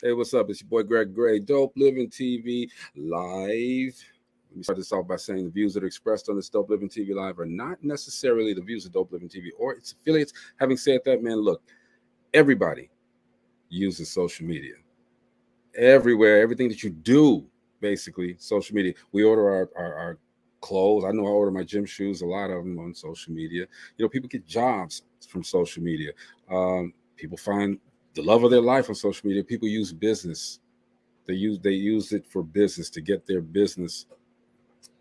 Hey, what's up? It's your boy Greg Gray, Dope Living TV Live. Let me start this off by saying the views that are expressed on this Dope Living TV Live are not necessarily the views of Dope Living TV or its affiliates. Having said that, man, look, everybody uses social media. Everywhere, everything that you do, basically, social media. We order our clothes. I know I order my gym shoes, a lot of them on social media. You know, people get jobs from social media. People find the love of their life on social media. People use business. They use it for business to get their business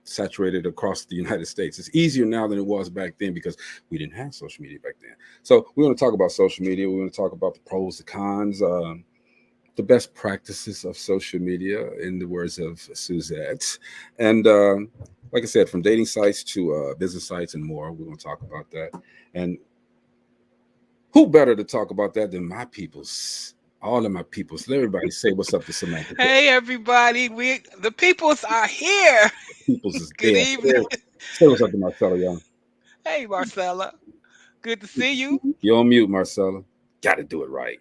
saturated across the United States. It's easier now than it was back then because we didn't have social media back then. So we want to talk about social media. We want to talk about the pros, the cons, the best practices of social media, in the words of Suzette. And like I said, from dating sites to business sites and more, we're going to talk about that. And who better to talk about that than my peoples? All of my peoples. Let everybody say what's up to Samantha. Hey everybody, the peoples are here. Peoples is Good there. evening. Say what's up to Marcella, y'all. Hey Marcella, good to see you. You're on mute, Marcella. Got to do it right.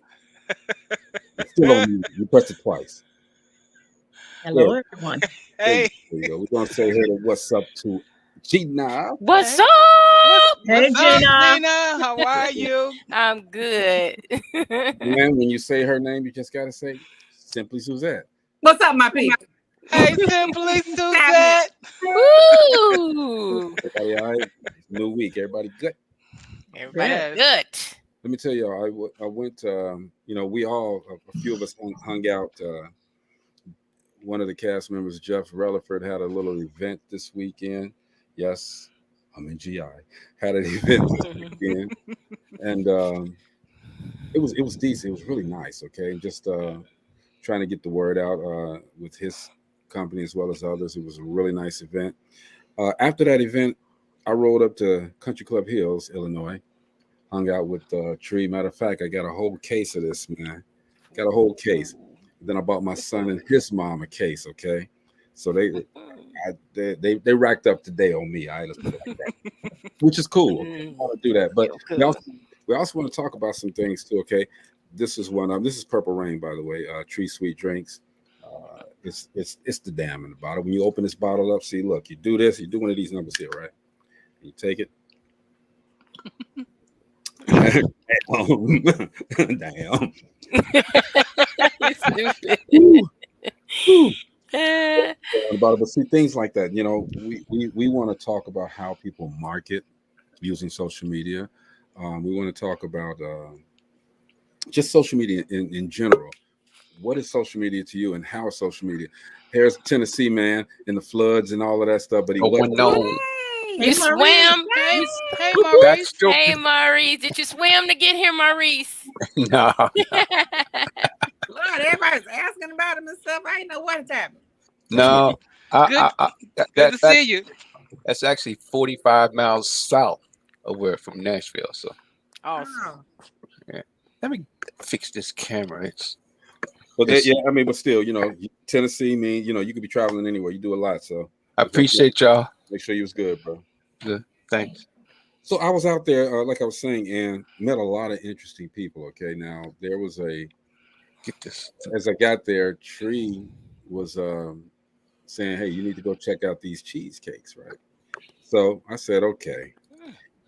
You're still on mute. You pressed it twice. Hello, everyone. Hey, There you go. We're going to say hey to what's up to Gina. What's hey, up? Hey, what's up, Gina. Gina? How are you? I'm good. And when you say her name, you just got to say simply Suzette. What's up, my people? Hey, Simply Suzette. Woo! Everybody all right? New week. Everybody good? Everybody Yes. good. Let me tell y'all, I went, we all, a few of us hung out. One of the cast members, Jeff Relaford, had a little event this weekend. Yes, I'm in GI. Had an event this weekend. And it was decent. It was really nice, okay? Just trying to get the word out with his company as well as others. It was a really nice event. After that event, I rode up to Country Club Hills, Illinois, hung out with Tree. Matter of fact, I got a whole case of this, man. Got a whole case. Then I bought my son and his mom a case, okay? So they racked up today on me. Let's put it like that, which is cool. I want to do that, but we also want to talk about some things too, okay? This is one. This is Purple Rain, by the way. Tree Sweet Drinks. It's the damn in the bottle. When you open this bottle up, see, look, you do this. You do one of these numbers here, right? You take it. Damn. But see, things like that, you know, we want to talk about how people market using social media. We want to talk about just social media in general. What is social media to you, and how is social media? Here's Tennessee man in the floods and all of that stuff, but he wasn't. You Hey, swam. Hey, Maurice. Hey, Maurice. Did you swim to get here, Maurice? No, Lord, everybody's asking about him and stuff. I ain't know what has happened. no. Good to see you. That's actually 45 miles south of where from Nashville. So Awesome. let me fix this camera. But but still, you know, Tennessee mean, you know, you could be traveling anywhere. You do a lot, so I appreciate y'all. make sure you was good, bro. Good. Thanks. So I was out there, like I was saying, and met a lot of interesting people. Okay, now there was Get this. as I got there, Tree was saying, "Hey, you need to go check out these cheesecakes, right?" So I said, "Okay,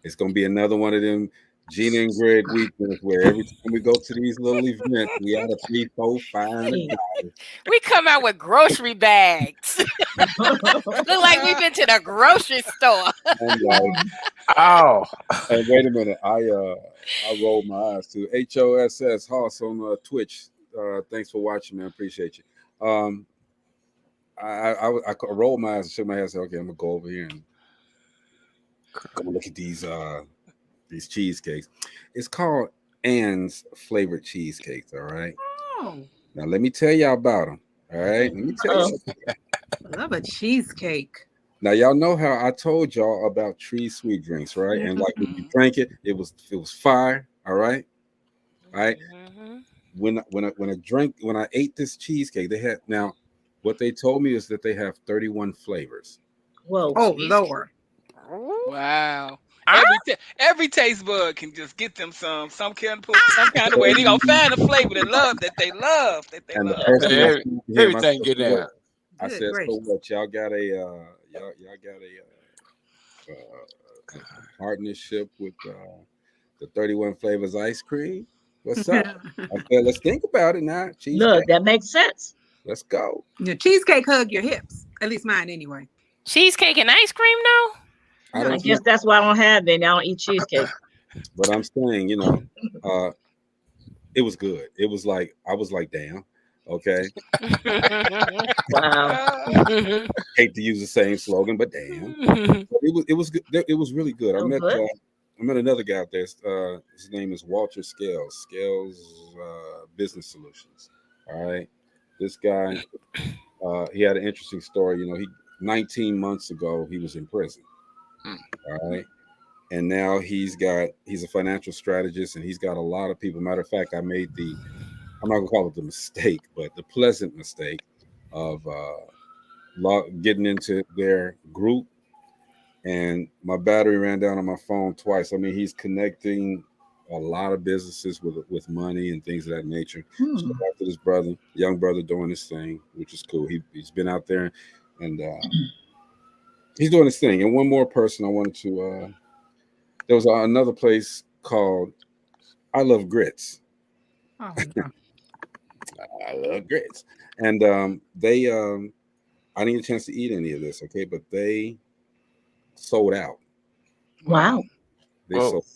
it's gonna be another one of them Gina and Greg weekends where every time we go to these little events, we out of 3, 4, 5. We come out with grocery bags. Look like we've been to the grocery store. I'm like, Oh, hey, wait a minute. I rolled my eyes to Hoss on Twitch. Thanks for watching, man. Appreciate you. I rolled my eyes and shook my head and said, okay, I'm gonna go over here and go look at these cheesecakes. It's called Ann's flavored cheesecakes. All right. Oh, Now let me tell y'all about them. All right. Let me tell you. I love a cheesecake. Now y'all know how I told y'all about Tree Sweet Drinks, right? And like when you drank it, it was fire. All right. All right. When I ate this cheesecake, they had now what they told me is that they have 31 flavors. Whoa. Oh, Lord. Wow. Every taste bud can just get them some kind of way. They gonna find a flavor that they love. And the Man, first thing I said to him, I everything said, get "So what?" down. I Good said, "So gracious. what? Y'all got a partnership with the 31 flavors ice cream? What's up?" I said, "Let's think about it now. Cheesecake. Look, that makes sense. Let's go." Your cheesecake hug your hips. At least mine anyway. Cheesecake and ice cream, no? I No. I don't know, guess that's why I don't have any. I don't eat cheesecake. but I'm saying, uh, it was good. It was like I was like, damn. Okay, Wow. hate to use the same slogan, but damn. But it was good. It was really good. So good. I met another guy out there. His name is Walter Scales. Scales Business Solutions. All right, this guy. He had an interesting story. He 19 months ago he was in prison. All right, and now he's a financial strategist, and he's got a lot of people. Matter of fact, I'm not gonna call it the mistake, but the pleasant mistake of getting into their group, and my battery ran down on my phone twice. I mean, he's connecting a lot of businesses with money and things of that nature. So after this young brother doing his thing, which is cool. He's been out there, and he's doing his thing. And one more person I wanted to. There was another place called I Love Grits. Oh, no. I love grits, and they. I didn't get a chance to eat any of this, okay, but they sold out. Wow. They Whoa. sold.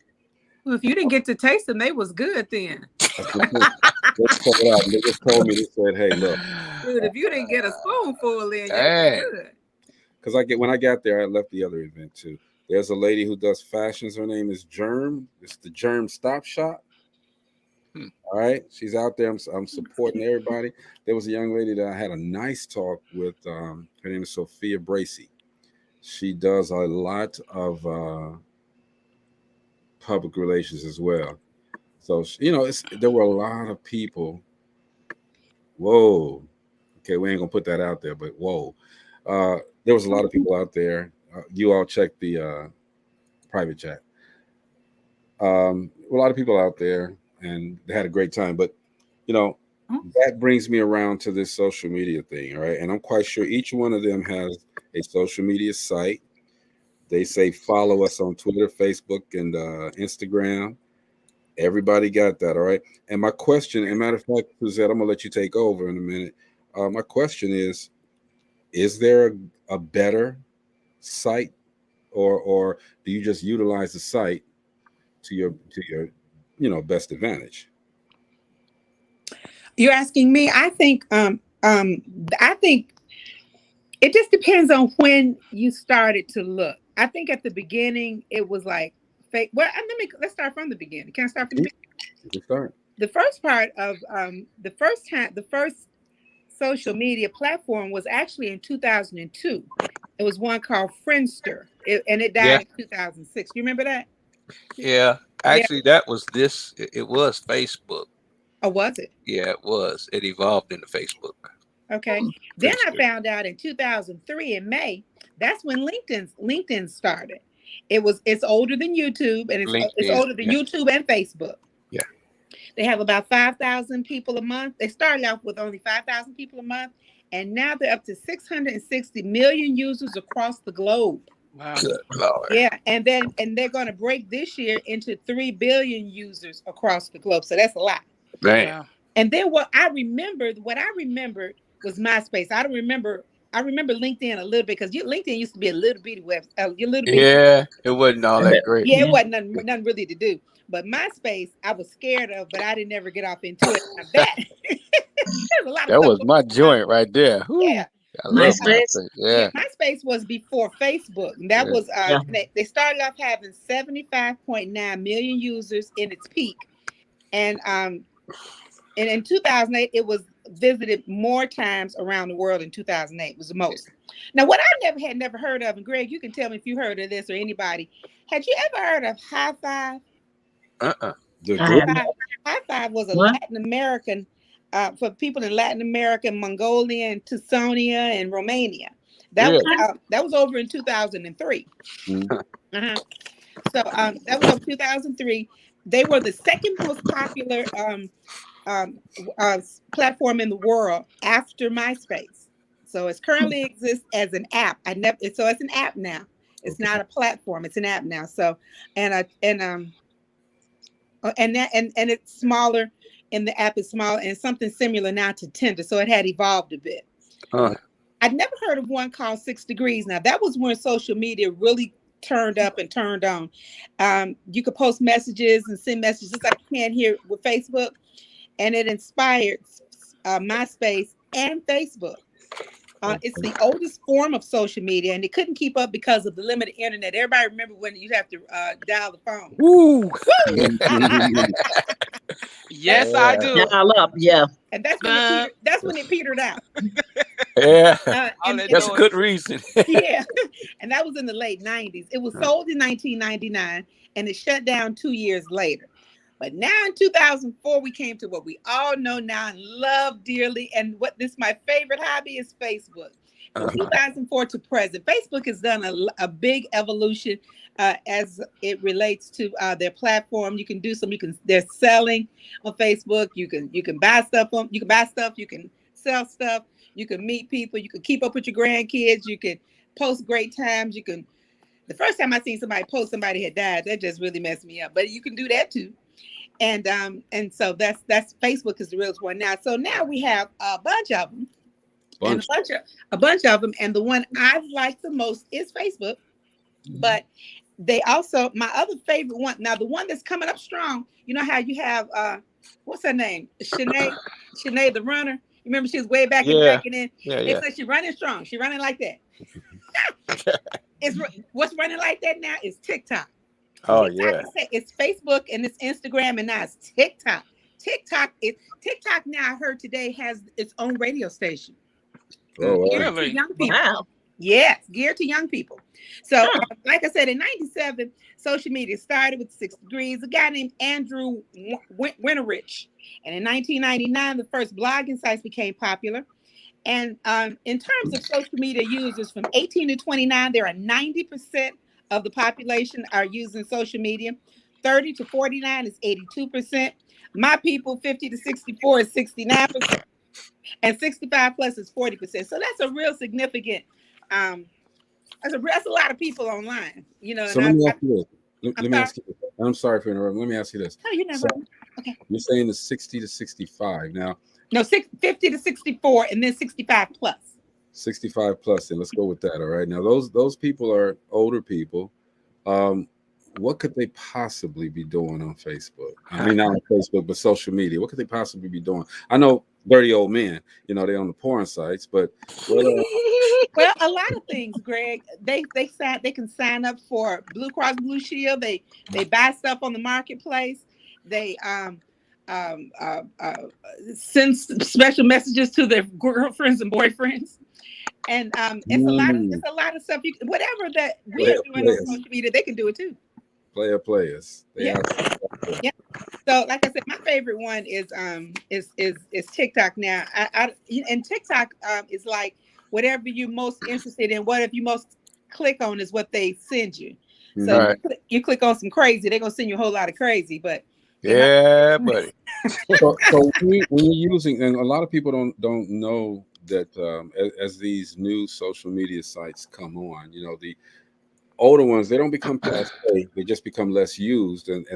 Well, if you didn't get to taste them, they was good then. They sold out. And they just told me. They said, "Hey, look." Dude, if you didn't get a spoonful in, you Dang. was good. Because when I got there, I left the other event too. There's a lady who does fashions. Her name is Germ. It's the Germ Stop Shop. All right, she's out there. I'm supporting everybody. There was a young lady that I had a nice talk with. Her name is Sophia Bracy. She does a lot of public relations as well. So there were a lot of people. Whoa. Okay, we ain't gonna put that out there, but whoa. There was a lot of people out there. You all check the private chat. A lot of people out there, and they had a great time. But that brings me around to this social media thing, all right? And I'm quite sure each one of them has a social media site. They say follow us on Twitter, Facebook, and Instagram. Everybody got that, all right? And my question, and matter of fact, Suzette, I'm gonna let you take over in a minute. My question is there a better site, or do you just utilize the site to your best advantage? You're asking me. I think it just depends on when you started to look. I think at the beginning it was like fake. Well, let's start from the beginning. Can I start from the beginning? You can start. The first part of the first social media platform was actually in 2002. It was one called Friendster, and it died in 2006. You remember that? Yeah. Actually, that was this. It was Facebook. Or was it? Yeah, it was. It evolved into Facebook. Okay. Then I found out in 2003 in May, that's when LinkedIn started. It's older than YouTube, and it's older than YouTube and Facebook. Yeah. They have about 5,000 people a month. They started off with only 5,000 people a month, and now they're up to 660 million users across the globe. Wow. Good Lord. Yeah, and they're going to break this year into 3 billion users across the globe. So that's a lot. Man. Wow. And then what I remembered was MySpace. I remember LinkedIn a little bit because LinkedIn used to be a little bitty website. Yeah, it wasn't all that great. Yeah, it wasn't nothing really to do. But MySpace, I was scared of, but I didn't ever get off into it. That was my joint right there. Yeah. I love MySpace. Yeah. MySpace was before Facebook. And that was they started off having 75.9 million users in its peak. And in 2008, it was visited more times around the world. In 2008 it was the most. Now, what I had never heard of, and Greg, you can tell me if you heard of this or anybody, had you ever heard of High Five? High Five was a Latin American for people in Latin America, Mongolia, and Tucsonia, and Romania. That was over in 2003. So that was over 2003. They were the second most popular um, platform in the world after MySpace. So it currently exists as an app. So it's an app now. It's not a platform. It's an app now. So and it's smaller, and the app is small and something similar now to Tinder. So it had evolved a bit. I'd never heard of one called 6 Degrees. Now that was when social media really turned up and turned on. You could post messages and send messages just like you can here with Facebook, and it inspired MySpace and Facebook. It's the oldest form of social media, and it couldn't keep up because of the limited internet. Everybody remember when you have to dial the phone. Woo! Yes, I do. Dial up, yeah. And that's when it petered out. Yeah, And that's a good reason. yeah, and that was in the late 90s. It was sold in 1999, and it shut down 2 years later. But now in 2004, we came to what we all know now and love dearly. And what this my favorite hobby is Facebook. From 2004 to present, Facebook has done a big evolution as it relates to their platform. You can do some. They're selling on Facebook. You can buy stuff on. You can buy stuff. You can sell stuff. You can meet people. You can keep up with your grandkids. You can post great times. You can. The first time I seen somebody post somebody had died, that just really messed me up. But you can do that too. And so that's Facebook is the realest one now. So now we have a bunch of them, and a bunch of them. And the one I like the most is Facebook. But they also, my other favorite one. Now the one that's coming up strong. You know how you have what's her name? Shanae the runner. You remember she was way back in back and then. They said she's running strong. She's running like that. What's running like that now is TikTok. Oh TikTok it's Facebook and it's Instagram, and now it's TikTok. TikTok now I heard today has its own radio station. Really? To young people. Wow. Yes, geared to young people. So like I said, in 97, social media started with 6 Degrees, a guy named Andrew Winterich. And in 1999, the first blogging sites became popular. And in terms of social media users from 18 to 29, there are 90% of the population are using social media. 30 to 49 is 82%. My people, 50 to 64 is 69%. And 65 plus is 40%. So that's a real significant, that's a lot of people online. You know. So let me ask you this. Let me ask you this. I'm sorry for interrupting. Let me ask you this. Oh, you're not wrong. Okay. You're saying the 60 to 65 now. No, 50 to 64 and then 65 plus. 65 plus, and let's go with that. All right. Now those people are older people. What could they possibly be doing on Facebook? I mean, not on Facebook, but social media. What could they possibly be doing? I know dirty old men, they're on the porn sites, but well, a lot of things, Greg. They can sign up for Blue Cross Blue Shield. They buy stuff on the marketplace. They send special messages to their girlfriends and boyfriends. And it's a lot of stuff. Whatever that we are doing on social media, they can do it too. Players. Yeah. So, like I said, my favorite one is TikTok. Now, and TikTok is like whatever you're most interested in. Whatever you most click on is what they send you. So you click on some crazy, they're gonna send you a whole lot of crazy. But buddy. so when you're using, and a lot of people don't know that as these new social media sites come on, the older ones, they don't become passe, they just become less used, and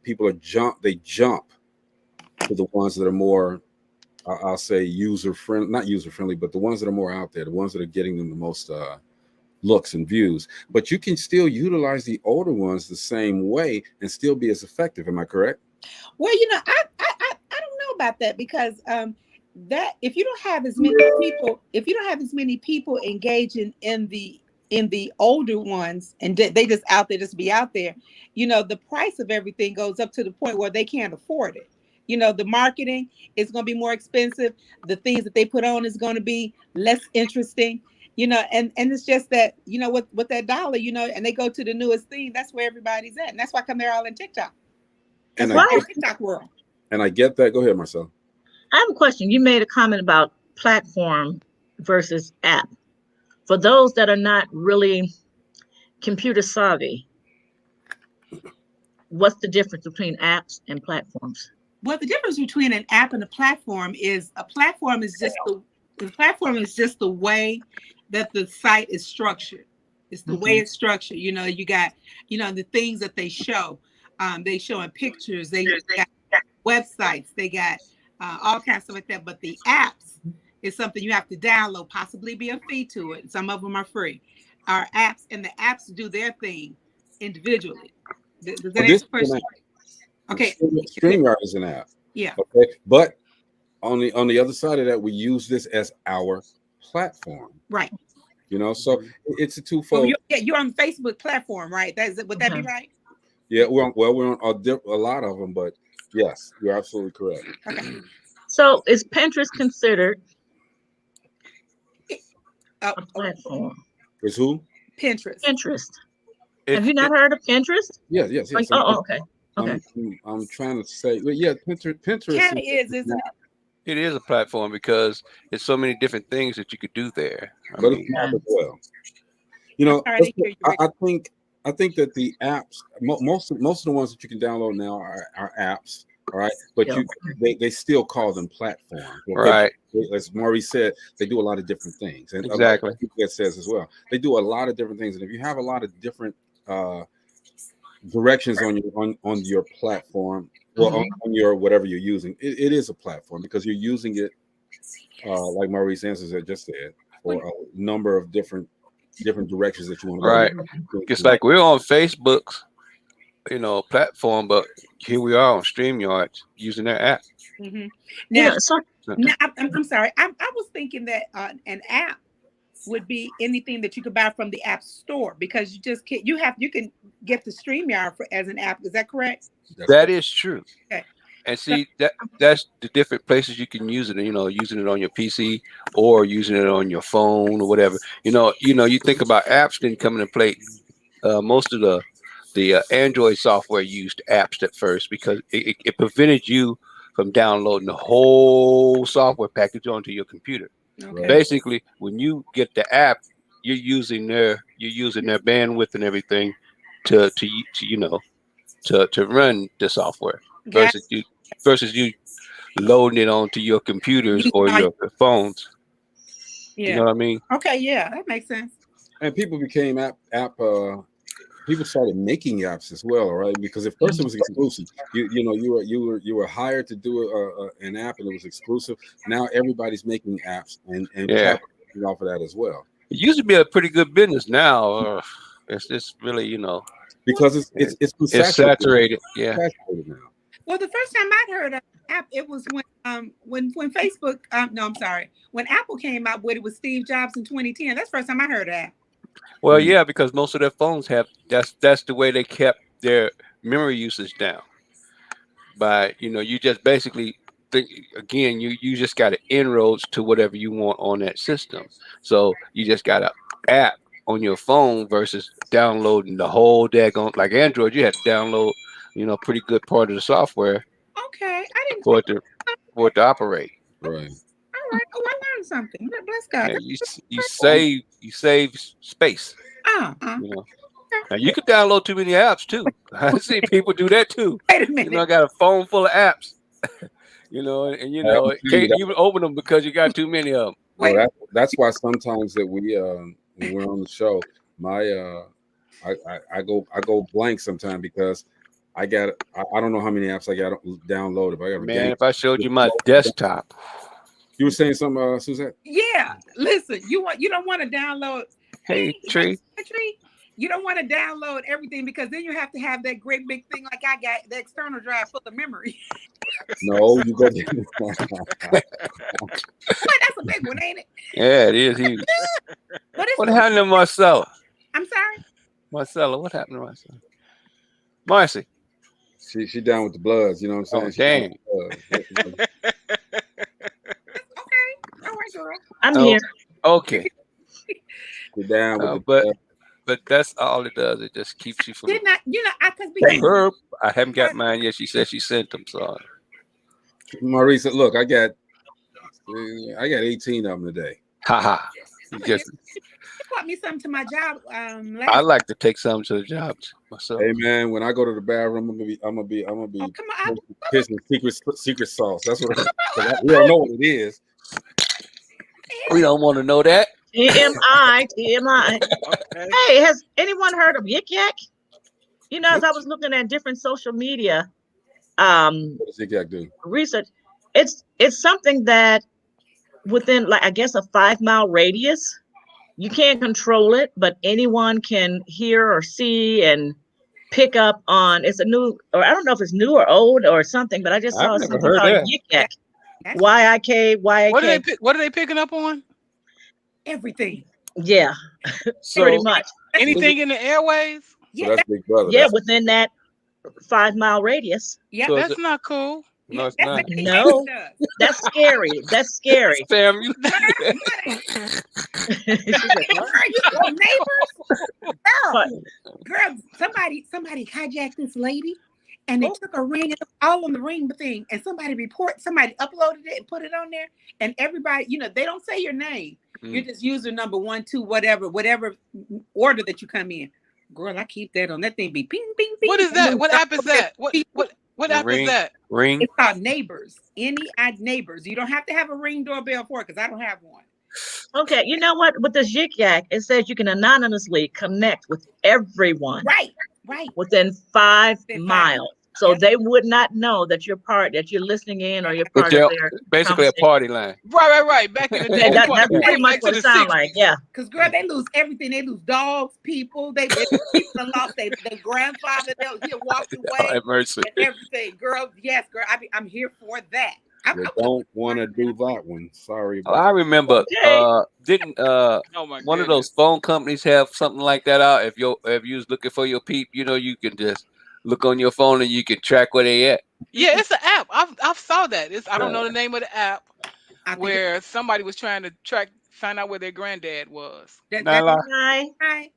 people jump to the ones that are more, I'll say not user friendly, but the ones that are more out there, the ones that are getting them the most looks and views. But you can still utilize the older ones the same way and still be as effective. Am I correct? Well, I don't know about that, because that if you don't have as many people engaging in the older ones, and they just out there, just be out there, the price of everything goes up to the point where they can't afford it. The marketing is going to be more expensive. The things that they put on is going to be less interesting, and it's just that, with that dollar, and they go to the newest thing. That's where everybody's at. And that's why they're all in TikTok. And TikTok world. And I get that. Go ahead, Marcel. I have a question. You made a comment about platform versus app. For those that are not really computer savvy, what's the difference between apps and platforms? Well, the difference between an app and a platform is the platform is just the way that the site is structured. It's the way it's structured. You know, you got, the things that they show. They show in pictures. They got websites. They got all kinds of stuff like that. But the apps is something you have to download, possibly be a fee to it. Some of them are free. Our apps, and the apps do their thing individually. Does that answer the question? Okay. StreamYard is an app. Yeah. Okay. But on the other side of that, we use this as our platform. Right. So it's a twofold. You're on the Facebook platform, right? Would that be right? Yeah, we're on a lot of them, but yes, you're absolutely correct. Okay. So is Pinterest considered a platform? Is who? Pinterest. Have you not heard of Pinterest? Yes. Okay. I'm trying to say, but yeah, Pinterest Kind of is, isn't it? It is a platform because there's so many different things that you could do there. But it's not as well. I think that the apps, most of the ones that you can download now are apps, all right? But they still call them platforms. Right. As Maurice said, they do a lot of different things. And exactly. That says as well. They do a lot of different things. And if you have a lot of different directions on your platform, on your whatever you're using, it is a platform because you're using it, like Maurice Answers had just said, for a number of different directions that you want to go. Right. It's like we're on Facebook's, platform, but here we are on StreamYard using their app. Mm-hmm. Now, I'm sorry. I was thinking that an app would be anything that you could buy from the app store because you just can't. You can get the StreamYard as an app. Is that correct? That is true. Okay. And see that's the different places you can use it. Using it on your PC or using it on your phone or whatever. You think about apps didn't come into play. Most of the Android software used apps at first because it prevented you from downloading the whole software package onto your computer. Okay. Basically, when you get the app, you're using their bandwidth and everything to run the software versus you loading it onto your computers or your phones. Yeah. You know what I mean? Okay, yeah, that makes sense. And people became people started making apps as well, right? Because at first it was exclusive. You were hired to do an app and it was exclusive. Now everybody's making apps and capitalizing off of that as well. It used to be a pretty good business. Now it's just really because it's saturated. Yeah. Saturated now. Well, the first time I heard of app, it was when Facebook. No, I'm sorry. When Apple came out with it with Steve Jobs in 2010. That's the first time I heard of that. Well, yeah, because most of their phones have that's the way they kept their memory usage down. By you just basically think again, you just got to inroads to whatever you want on that system. So you just got an app on your phone versus downloading the whole daggone, like Android, you had to download pretty good part of the software. Okay, I didn't for it to operate. Right. All right. Oh, I learned something. Bless God. Yeah, you save space. Now you can download too many apps too. I see people do that too. Wait a minute. I got a phone full of apps. Can't even open them because you got too many of them. Well, that's why sometimes that we when we're on the show, I go blank sometimes because I don't know how many apps I got downloaded. If I showed you my desktop. You were saying something, Suzette? Yeah. Listen, you don't want to download. Hey, Tree. You don't want to download everything because then you have to have that great big thing like I got, the external drive full of memory. No, you go. Boy, that's a big one, ain't it? Yeah, it is huge. What happened to Marcella? I'm sorry? Marcella, what happened to Marcella? Marcy. She down with the Bloods, you know what I'm saying? Oh, dang. Okay. All right, girl. I'm here. Okay. You're down with but that's all it does. It just keeps you from. I haven't got mine yet. She said she sent them. So, Maurice, look, I got 18 of them today. Haha. taught me something to my job. I like to take some to the jobs myself. Hey man, when I go to the bathroom, I'm gonna be Oh, come on. pissing secret sauce. That's what we don't know what it is. We don't want to know that. TMI, TMI. Okay. Hey, has anyone heard of Yik Yak? You know, as I was looking at different social media What does Zig Yak do? research, it's something that within, like, I guess a 5-mile radius, you can't control it, but anyone can hear or see and pick up on. It's a new, or I don't know if it's new or old or something, but I just I've saw never something heard called that. Yik Yak. That's YIK, What are YIK. they picking up on? everything. Yeah, So pretty much. Anything in the airways? So Yeah, that's Big Brother. Yeah, That's within that 5-mile radius. yeah. So is That's it- not cool. no, it's That's not. what they No. does. That's scary. That's scary. Sam, you She's like, Girl, what? you know neighbors? What? Girl, somebody hijacked this lady and they took a ring and it was all on the ring thing. And somebody uploaded it and put it on there. And everybody, they don't say your name. You're just user number 1, 2, whatever order that you come in. Girl, I keep that on. That thing be ping, ping, ping. What is that? What app is that? What app is that? ring. It's called Neighbors. Neighbors. You don't have to have a Ring doorbell for it because I don't have one. Okay, you know what? With this Yik Yak, it says you can anonymously connect with everyone Right. within 5 Within 5 miles. So Yep. they would not know that you're listening in or you're part It's of their basically a conversation. party line. Right. Back in the day. That's pretty much Back to what the it sounds 60s. like. Yeah. Because girl, they lose everything. They lose dogs, people. People done lost their grandfather. He walked away Have mercy. and everything. Girl, yes, girl. I'm here for that. You don't want to do that one. Sorry. Oh, I remember. Okay. Didn't Oh my one of goodness. those phone companies have something like that out? If you was looking for your peep, you can just look on your phone and you can track where they at. Yeah, it's an app. I've saw that. I don't know the name of the app I think where somebody was trying to find out where their granddad was. that's Nah, lie. Hi.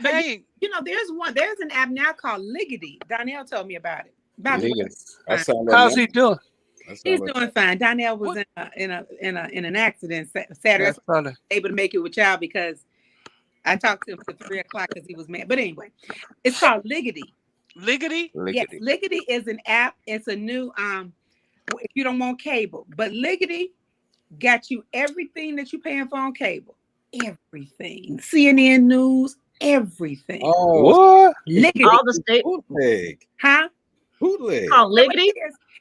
But Hey, there's an app now called Liggity. Donnell told me about it. That sound like How's he doing? that sound He's like- doing fine. Donnell was in an accident Saturday. That's probably- Able to make it with y'all because I talked to him at 3:00 because he was mad. But anyway, it's called Liggity. Liggity? Yes, Liggity is an app. It's a new if you don't want cable, but Liggity got you everything that you're paying for on cable. Everything. CNN News, everything. Oh, What? Liggity. All the state bootleg. Huh? Bootleg. called Liggity.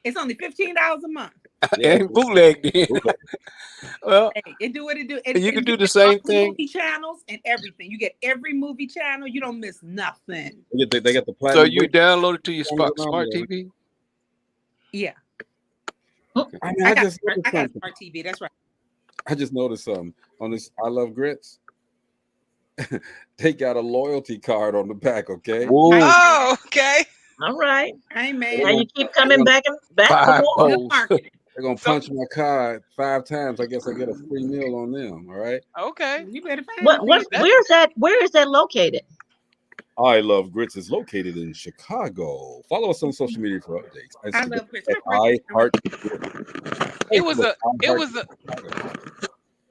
It's only $15 a month. Ain't bootleg then. Well, Hey, it do what it do. you can do the get same all the thing. Movie channels and everything. You get every movie channel. You don't miss nothing. They got the So platinum. you download it to your smart Phenomenal. TV? Yeah, I mean, I got just noticed a something. smart TV. That's right. I just noticed something on this. I love grits. They got a loyalty card on the back. Okay. Whoa. Oh, okay. All right. Hey Now man, you keep coming back to Five war. bowls. good marketing. They're gonna So- punch my card 5 times. I guess I get a free meal on them. All right. Okay. You better find What? me. Where's that? Where is that located? I Love Grits is located in Chicago. Follow us on social media for updates. I love grits. At I Heart It was a Facebook,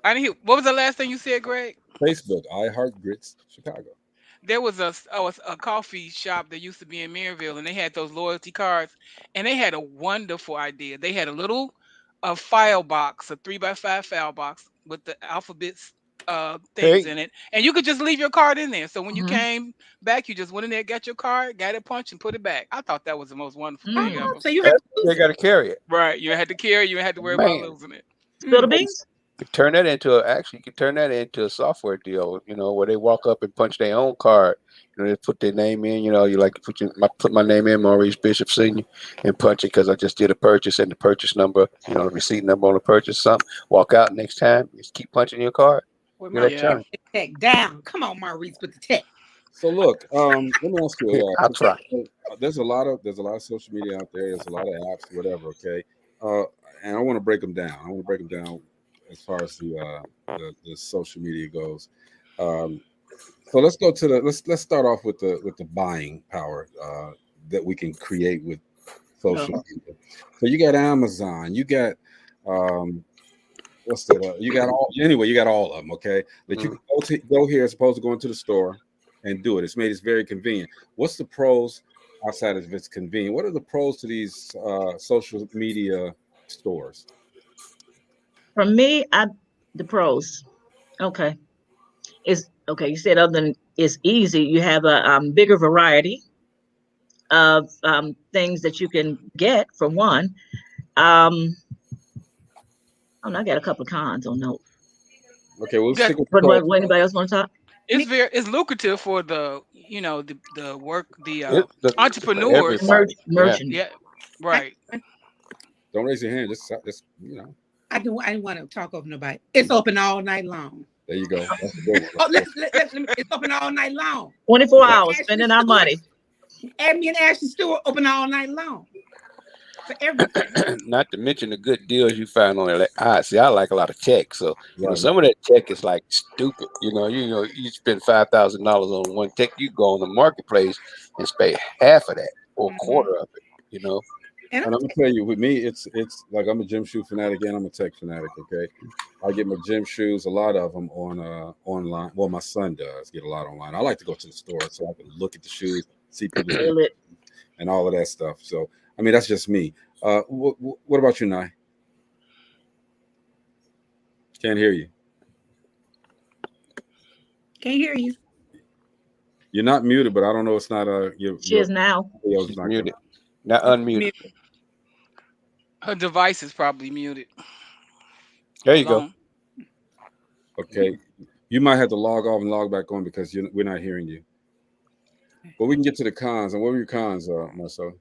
I didn't hear, what was the last thing you said, Greg? Facebook, I Heart Grits Chicago. There was a coffee shop that used to be in Maryville, and they had those loyalty cards, and they had a wonderful idea. They had a little file box, a 3x5 file box with the alphabets things Hey. in it, and you could just leave your card in there. So when you Mhm. came back, you just went in there, got your card, got it punched, and put it back. I thought that was the most wonderful thing Mm. ever. So you have to They lose got to carry it. Right? You had to carry, you had to worry Man. about losing it. Spill the beans. You can turn that into a software deal, where they walk up and punch their own card. They put their name in, you like to put my name in, Maurice Bishop Sr., and punch it because I just did a purchase and the purchase number, the receipt number on the purchase, something. Walk out next time, just keep punching your card. with You're my electronic. tech down. Come on, Maurice, with the tech. So look, let me ask you. I'll try. There's a lot of social media out there. There's a lot of apps, whatever. Okay, and I want to break them down. I want to break them down as far as the social media goes. So let's go to let's start off with the buying power that we can create with social media. So you got Amazon, you got what's that? You got all anyway. You got all of them. Okay, that you can go here as opposed to going to the store and do it. It's made it very convenient. What's the pros outside of it's convenient? What are the pros to these social media stores? For me, the pros. Okay, is okay. You said other than it's easy, you have a bigger variety of things that you can get for one. I got a couple of cons on note. Okay, we'll stick with what anybody else want to talk? It's lucrative for the entrepreneurs. Merchant. Yeah, right. Don't raise your hand. Just I didn't want to talk over nobody. It's open all night long. There you go. That's a good one. Oh, it's open all night long. 24 hours, spending our money. Abby and Ashley Stewart open all night long. For everything. Not to mention the good deals you find on it. I like a lot of tech, so some of that tech is like stupid. You spend $5,000 on one tech, you go on the marketplace and spend half of that or a quarter of it. And I'm gonna tell you, with me, it's like I'm a gym shoe fanatic and I'm a tech fanatic. Okay, I get my gym shoes, a lot of them on online. Well, my son does get a lot online. I like to go to the store so I can look at the shoes, see people and all of that stuff. So I mean, that's just me. What about you, Nye? Can't hear you. Can't hear you. You're not muted, but I don't know. It's not She is now. She's muted. Not unmuted. Her device is probably muted. There you go. Okay, you might have to log off and log back on because we're not hearing you. But we can get to the cons. And what were your cons, Marcel?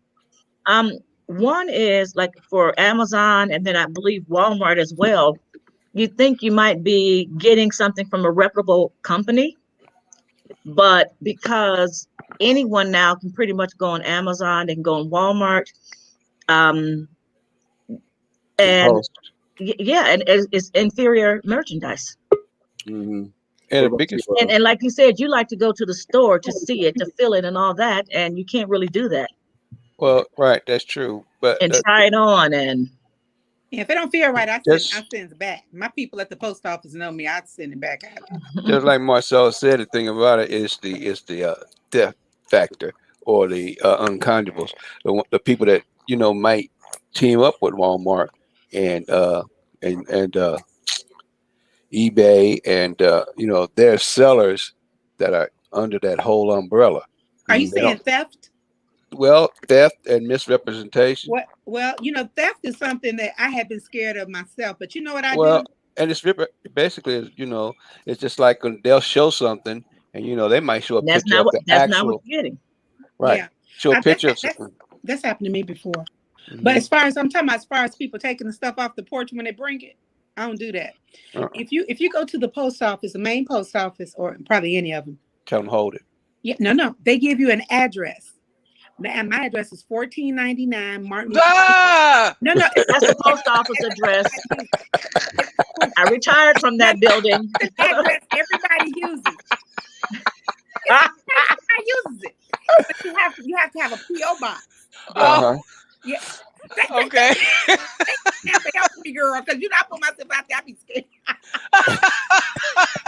One is like for Amazon, and then I believe Walmart as well. You think you might be getting something from a reputable company, but because anyone now can pretty much go on Amazon, they can go on Walmart, and it's inferior merchandise. Mm-hmm. And the biggest and like you said, you like to go to the store to see it, to feel it, and all that, and you can't really do that. Well, right, that's true, but and try it on, and if it don't feel right, I send it back. My people at the post office know me. I'd send it back out. Just like Marcel said, the thing about it is the theft factor or the uncontrollables. The people that might team up with Walmart and eBay, and they're sellers that are under that whole umbrella. Are you saying theft? Well, theft and misrepresentation. Well, theft is something that I have been scared of myself. But you know what I do? And it's basically, it's just like they'll show something, and they might show a picture of the actual. That's not what you're getting. Right. Yeah. Show a picture of something. That's happened to me before. Mm-hmm. But as far as people taking the stuff off the porch when they bring it, I don't do that. If you go to the post office, the main post office, or probably any of them, tell them hold it. Yeah, no, they give you an address. And my address is 1499 Martin. No, that's the post office address. I retired from that building. Address everybody uses. Everybody uses it. But you have to have a PO box. Yeah. Okay. Help me, girl, because I put myself out there, I be scared.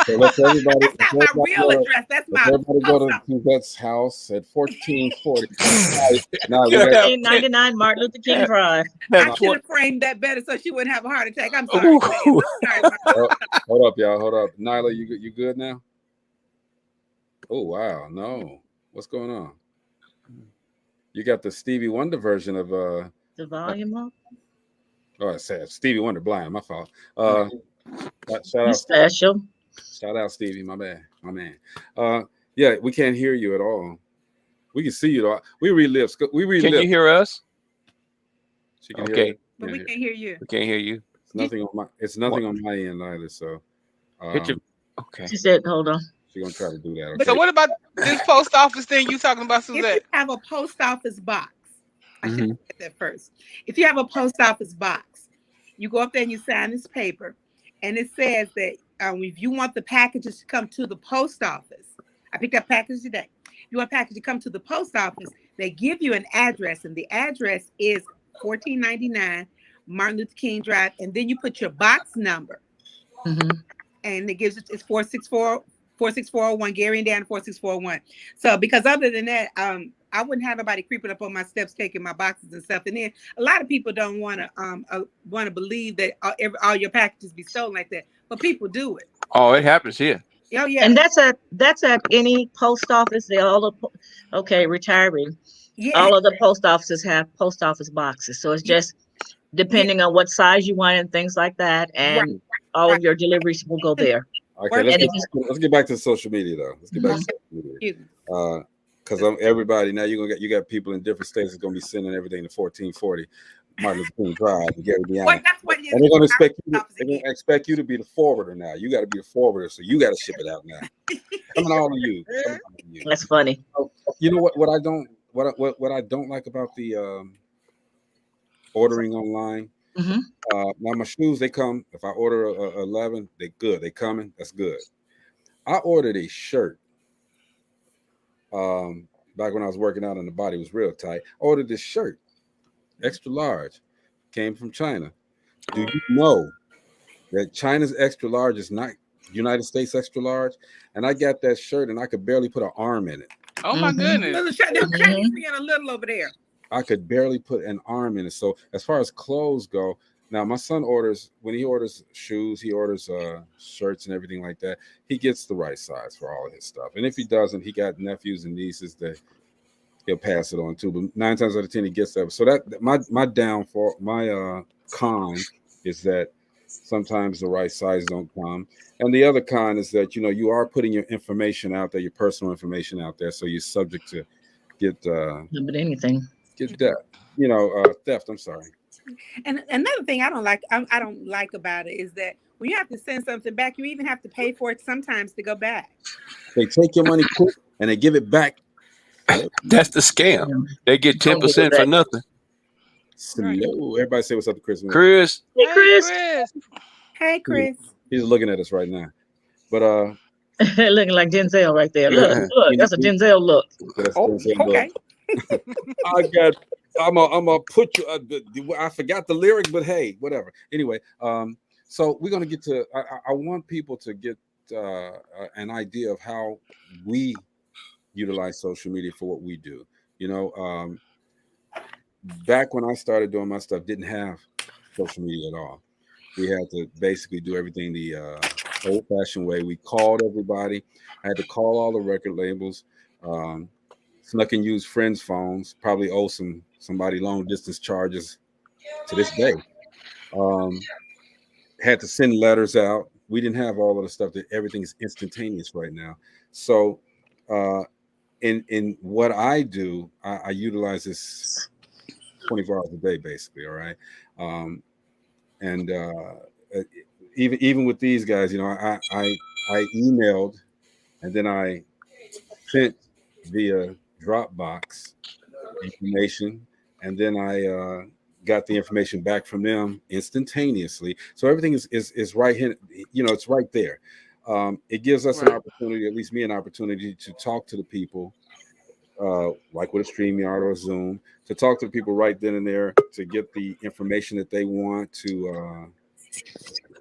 So that's everybody. That's not my real address. That's my. Everybody go to Suzette's house at 1440. 1499 Martin Luther King Drive. I should have framed that better so she wouldn't have a heart attack. I'm sorry. Hold up, y'all. Hold up. Nyla, you good now? Oh wow, no. What's going on? You got the Stevie Wonder version of the volume up. Oh, it said Stevie Wonder blind. My fault. Shout out special. Shout out Stevie, my man. Yeah, we can't hear you at all. We can see you though. We relive. Can you hear us? She can hear but we can't hear you. We can't hear you. It's nothing on my end either. So okay. She said, hold on. She's gonna try to do that. Okay. So what about this post office thing you talking about, Suzette? If you have a post office box, I should get that first. If you have a post office box, you go up there and you sign this paper, and it says that if you want the packages to come to the post office, I picked up packages today. If you want package to come to the post office, they give you an address, and the address is 1499 Martin Luther King Drive, and then you put your box number. and it gives it's 46401 Gary and Dan 46401. So because other than that, I wouldn't have nobody creeping up on my steps, taking my boxes and stuff. And then a lot of people don't want to believe that all your packages be stolen like that, but people do it. Oh, it happens here. Oh yeah, and that's at any post office. They all retiree. yeah. All of the post offices have post office boxes, so it's just depending on what size you want and things like that, and all of your deliveries will go there. Okay, let's get back to social media though. Let's get back to social media. Because everybody now you got people in different states that's gonna be sending everything to 1440 Martin Luther King Drive and Gary Deanna. And they're gonna expect you to be the forwarder now. You got to be the forwarder, so you got to ship it out now. Coming all of you. That's funny. You know what I don't like about the ordering online. Now my shoes, they come. If I order 11, they good. They coming. That's good. I ordered a shirt. Back when I was working out and the body was real tight, I ordered this shirt, extra large, came from China. Do you know that China's extra large is not United States extra large? And I got that shirt and I could barely put an arm in it. Oh my goodness! Chinese being a little over there. I could barely put an arm in it. So as far as clothes go, now my son orders, when he orders shoes, he orders shirts and everything like that. He gets the right size for all of his stuff. And if he doesn't, he got nephews and nieces that he'll pass it on to. But 9 times out of 10, he gets that. So that my downfall, my con is that sometimes the right size don't come. And the other con is that, you are putting your information out there, your personal information out there. So you're subject to get theft. I'm sorry. And another thing I don't like about it is that when you have to send something back, you even have to pay for it sometimes to go back. They take your money quick and they give it back. That's the scam. They get 10% for nothing. Hello. Everybody say what's up to Chris. Chris. Hey, Chris. Hey, Chris. He's looking at us right now. But looking like Denzel right there. Look, that's a Denzel look. Okay. I'm gonna put you. I forgot the lyric, but hey, whatever. Anyway, so we're gonna get to. I want people to get an idea of how we utilize social media for what we do. Back when I started doing my stuff, didn't have social media at all. We had to basically do everything the old-fashioned way. We called everybody. I had to call all the record labels. Snuck and used friends' phones. Probably owe somebody long-distance charges to this day. Had to send letters out. We didn't have all of the stuff that everything is instantaneous right now. So in what I do, I utilize this 24 hours a day, basically. All right. And even with these guys, I emailed and then I sent via Dropbox information, and then I got the information back from them instantaneously. So everything is right here. It's right there. It gives us an opportunity, at least me, an opportunity to talk to the people, like with a StreamYard or a Zoom, to talk to the people right then and there, to get the information that they want, to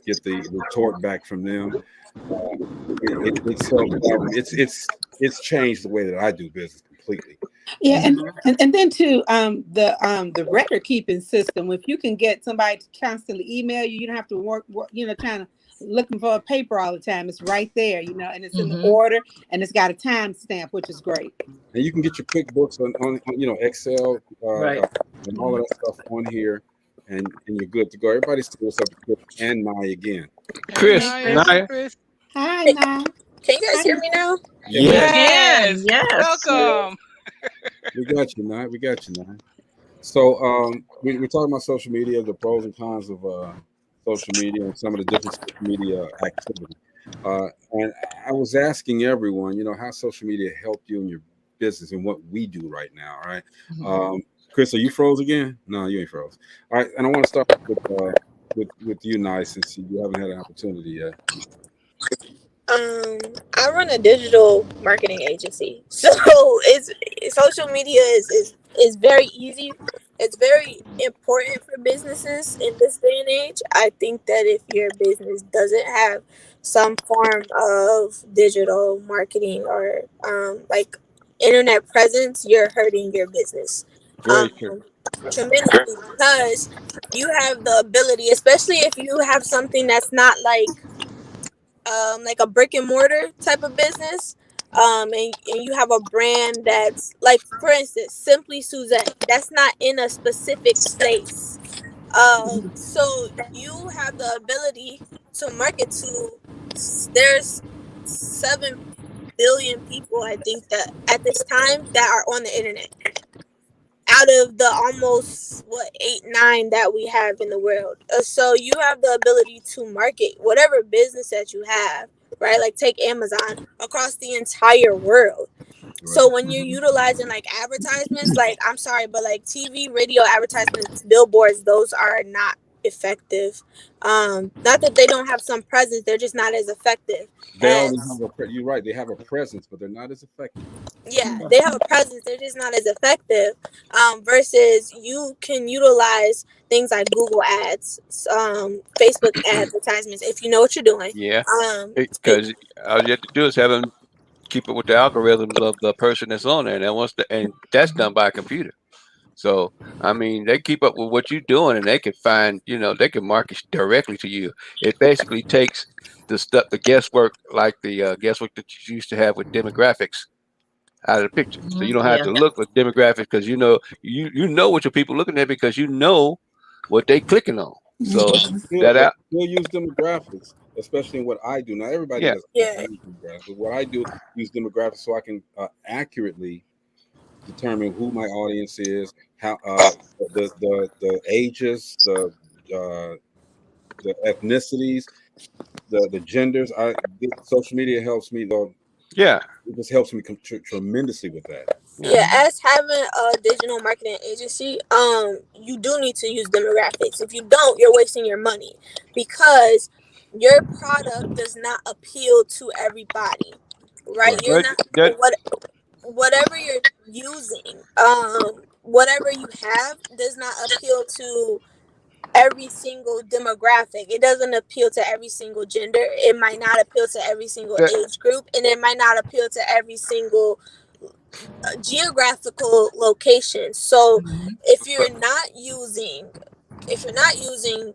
get the retort back from them. It's changed the way that I do business completely. Yeah, and then too, the record keeping system. If you can get somebody to constantly email you, you don't have to work trying to looking for a paper all the time. It's right there, and it's in the order, and it's got a time stamp, which is great. And you can get your QuickBooks on Excel, and all of that stuff on here, and you're good to go. Everybody still what's up to Chris and Nye again. Chris, Chris. Hi, Nye. Can you guys hear me now? Yes. Yes. Welcome. We got you, Nye. So we're talking about social media, the pros and cons of social media, and some of the different social media activity. And I was asking everyone, how social media helped you in your business and what we do right now. All right. Chris, are you froze again? No, you ain't froze. All right. And I want to start with you, Nye, since you haven't had an opportunity yet. I run a digital marketing agency, so it's social media is very easy it's very important for businesses in this day and age. I think that if your business doesn't have some form of digital marketing or like internet presence, you're hurting your business Very true. tremendously, because you have the ability, especially if you have something that's not like a brick and mortar type of business, and you have a brand that's like, for instance, Simply Suzette, that's not in a specific place. So you have the ability to market to, there's 7 billion people, I think, that at this time that are on the internet, out of the almost what 8 9 that we have in the world. So you have the ability to market whatever business that you have, right? Like take Amazon across the entire world. So when you're utilizing like advertisements, like, I'm sorry, but like TV, radio advertisements, billboards, those are not effective. Not that they don't have some presence, they're just not as effective They only as, have you're right. They have a presence, but they're not as effective. yeah, they have a presence, they're just not as effective. Versus you can utilize things like Google ads, Facebook advertisements, if you know what you're doing. Yeah, Fa- because all you have to do is have them keep it with the algorithms of the person that's on there, and and that's done by a computer. So I mean, they keep up with what you're doing, and they can find, they can market directly to you. It basically takes the guesswork, like the guesswork that you used to have with demographics, out of the picture. So you don't have Yeah. to look for demographics, because you know what your people looking at, because you know what they clicking on. So Still, that but out, still use demographics, especially in what I do. Now, everybody yeah, doesn't yeah, use demographics, but what I do is use demographics so I can accurately determine who my audience is, how the ages, uh, the ethnicities, the genders. Social media helps me though. yeah, It just helps me tremendously with that. yeah. yeah. As having a digital marketing agency, you do need to use demographics. If you don't, you're wasting your money, because your product does not appeal to everybody, right? Right. You're But not that whatever you're using, whatever you have does not appeal to every single demographic. It doesn't appeal to every single gender. It might not appeal to every single that age group, and it might not appeal to every single geographical location. So if you're not using, if you're not using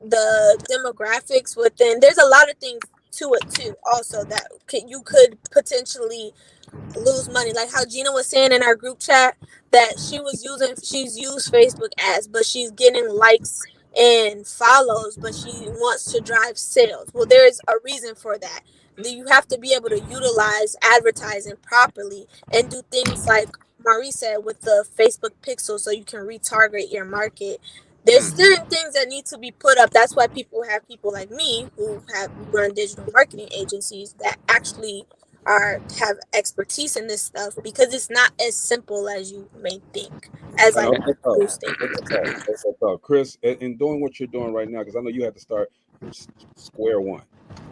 the demographics within, there's a lot of things to it too also that you could potentially lose money. Like how Gina was saying in our group chat that she's used Facebook ads, but she's getting likes and follows, but she wants to drive sales. Well, there's a reason for that. You have to be able to utilize advertising properly and do things like Marie said with the Facebook pixel, so you can retarget your market. There's mm, certain things that need to be put up. That's why people have people like me who have run digital marketing agencies that actually have expertise in this stuff, because it's not as simple as you may think, as I like know that's tough. boosting. That's tough. That's tough. Chris, in doing what you're doing right now, because I know you have to start from square one.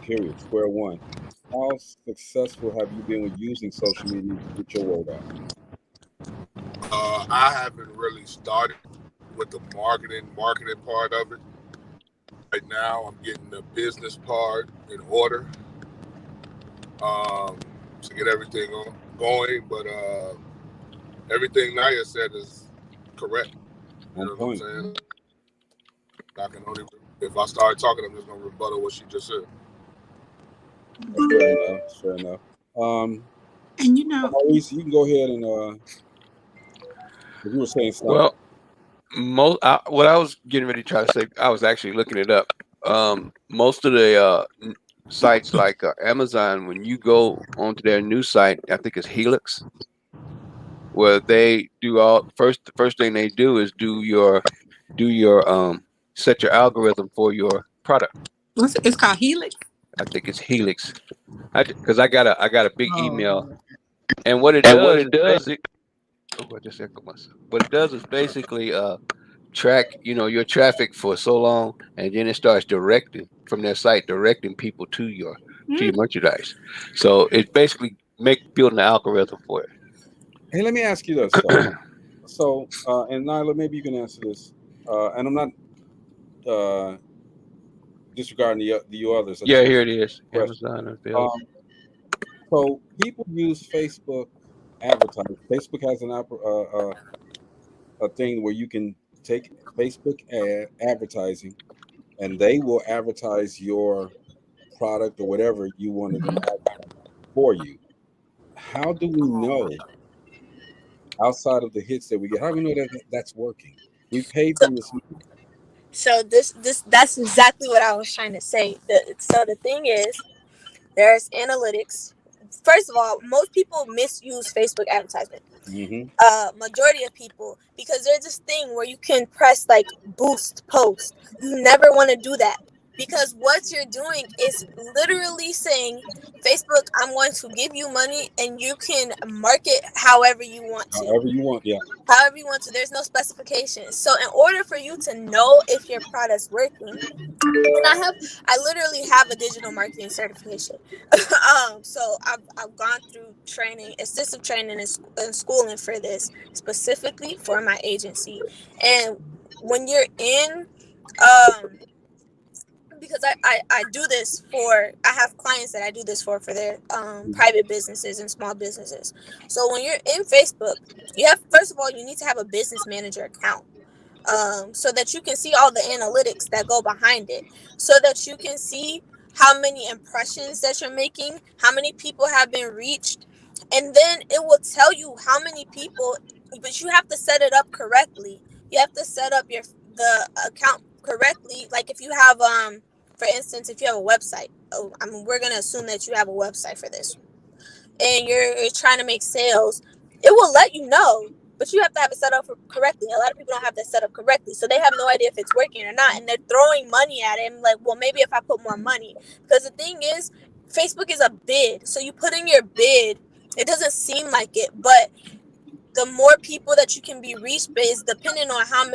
Period. Square one. How successful have you been with using social media to get your word out? I haven't really started with the marketing part of it. Right now, I'm getting the business part in order to get everything going. But everything Naya said is correct. You know what I'm saying? I can only, if I start talking, I'm just gonna rebuttal what she just said. Fair enough. Fair enough. And you know, Maurice, you can go ahead and if you were saying something. well, what I was getting ready to try to say, I was actually looking it up. Most of the sites like Amazon, when you go onto their new site, I think it's Helix, where they do the first thing they do is do your set your algorithm for your product. it's called Helix. I think it's Helix. Because I got a big email, Oh, and what it does is basic. Oh, I just echoed myself. What it does is basically track your traffic for so long, and then it starts directing from their site, directing people to your merchandise. So it's basically building an algorithm for it. Hey, let me ask you this. So, and Nyla, maybe you can answer this. And I'm not disregarding the others. I just Yeah, want here to it is. question. Amazon unveils. So people use Facebook advertising. Facebook has a thing where you can take Facebook advertising, and they will advertise your product or whatever you wanted them to advertise for you. How do we know outside of the hits that we get? How do we know that that's working? We paid So them this money. so this that's exactly what I was trying to say. So the thing is, there's analytics. First of all, most people misuse Facebook advertisement. Mm-hmm. Majority of people, because there's this thing where you can press like boost post. You never want to do that, because what you're doing is literally saying, Facebook, I'm going to give you money and you can market however you want to. However you want, yeah. However you want to. There's no specifications. So in order for you to know if your product's working, and I literally have a digital marketing certification. So I've gone through training, extensive training and schooling for this, specifically for my agency. And when you're in, because I do this for, I have clients that I do this for their private businesses and small businesses. So when you're in Facebook, you have, first of all, you need to have a business manager account, so that you can see all the analytics that go behind it, so that you can see how many impressions that you're making, how many people have been reached, and then it will tell you how many people. But you have to set it up correctly. You have to set up the account correctly. Like if you have for instance, if you have a website, I mean, we're gonna assume that you have a website for this, and you're trying to make sales, it will let you know, but you have to have it set up correctly. A lot of people don't have that set up correctly, so they have no idea if it's working or not, and they're throwing money at it. And like, well, maybe if I put more money, because the thing is, Facebook is a bid, so you put in your bid. It doesn't seem like it, but the more people that you can be reached is depending on how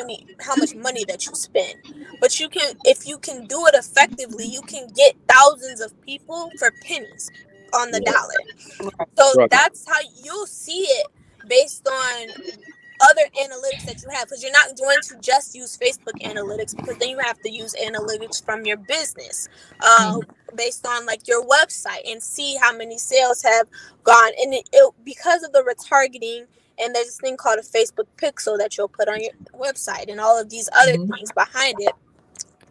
much money that you spend. But you can, if you can do it effectively, you can get thousands of people for pennies on the dollar. So Right. that's how you'll see it, based on other analytics that you have, because you're not going to just use Facebook analytics, because then you have to use analytics from your business, based on like your website, and see how many sales have gone. And it because of the retargeting, and there's this thing called a Facebook pixel that you'll put on your website, and all of these other things behind it.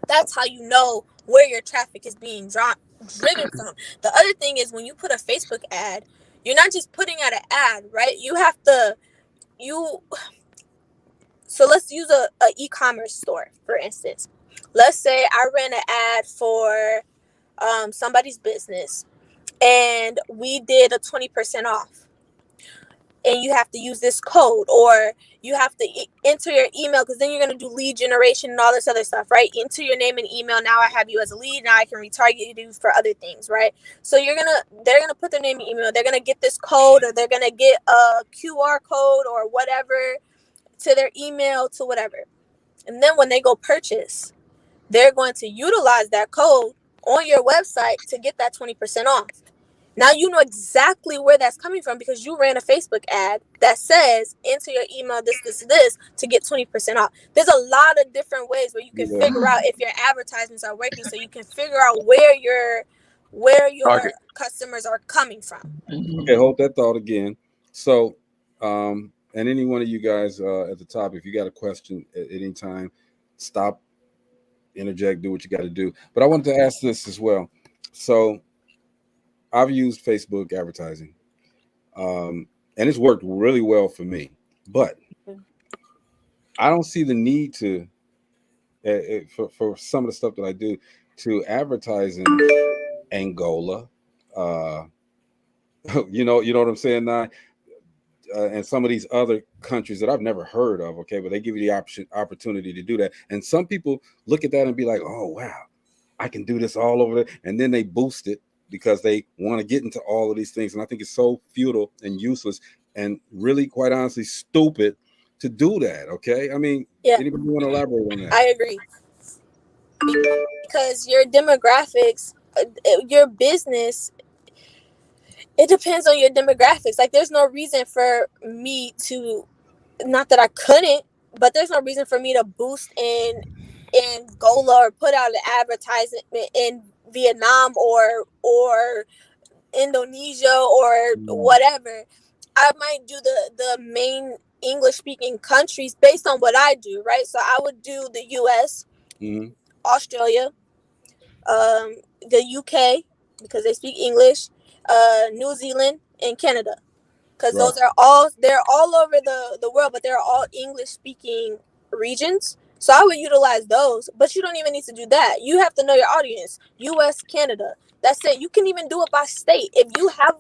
That's how you know where your traffic is being driven from. The other thing is, when you put a Facebook ad, you're not just putting out an ad, right? You have to so let's use a e-commerce store, for instance. Let's say I ran an ad for somebody's business, and we did a 20% off, and you have to use this code, or you have to enter your email, because then you're going to do lead generation and all this other stuff, right? Enter your name and email. Now I have you as a lead. Now I can retarget you for other things, right? So they're going to put their name and email. They're going to get this code, or they're going to get a QR code or whatever to their email, to whatever. And then when they go purchase, they're going to utilize that code on your website to get that 20% off. Now you know exactly where that's coming from, because you ran a Facebook ad that says enter your email this to get 20% off. There's a lot of different ways where you can figure out if your advertisements are working, so you can figure out where your customers are coming from. Okay, hold that thought again. So, and any one of you guys at the top, if you got a question at any time, stop, interject, do what you got to do. But I wanted to ask this as well. So, I've used Facebook advertising, and it's worked really well for me. But I don't see the need to, for some of the stuff that I do, to advertise in Angola. You know what I'm saying now. And some of these other countries that I've never heard of, okay, but they give you the opportunity to do that. And some people look at that and be like, "Oh wow, I can do this all over there," and then they boost it because they want to get into all of these things. And I think it's so futile and useless, and really, quite honestly, stupid to do that. Okay, I mean, anybody want to elaborate on that? I agree, because your demographics, your business, it depends on your demographics. Like, there's no reason for me to not that I couldn't, but there's no reason for me to boost in Angola or put out an advertisement in Vietnam or Indonesia or whatever. I might do the main English speaking countries based on what I do, right? So I would do the US, Australia, the UK because they speak English, New Zealand, and Canada, because they're all over the world, but they're all English speaking regions. So I would utilize those, but you don't even need to do that. You have to know your audience. US, Canada. That's it. You can even do it by state. If you have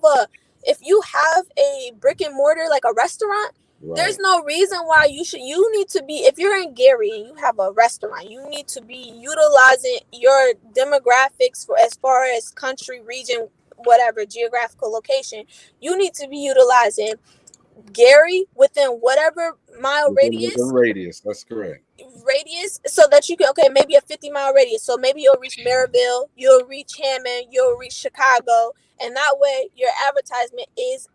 a brick and mortar like a restaurant, there's no reason why you need to be, if you're in Gary and you have a restaurant, you need to be utilizing your demographics for as far as country, region, whatever geographical location. You need to be utilizing Gary within whatever mile radius. That's correct. Radius, so that you can, maybe a 50-mile radius. So maybe you'll reach Maryville, you'll reach Hammond, you'll reach Chicago, and that way your advertisement is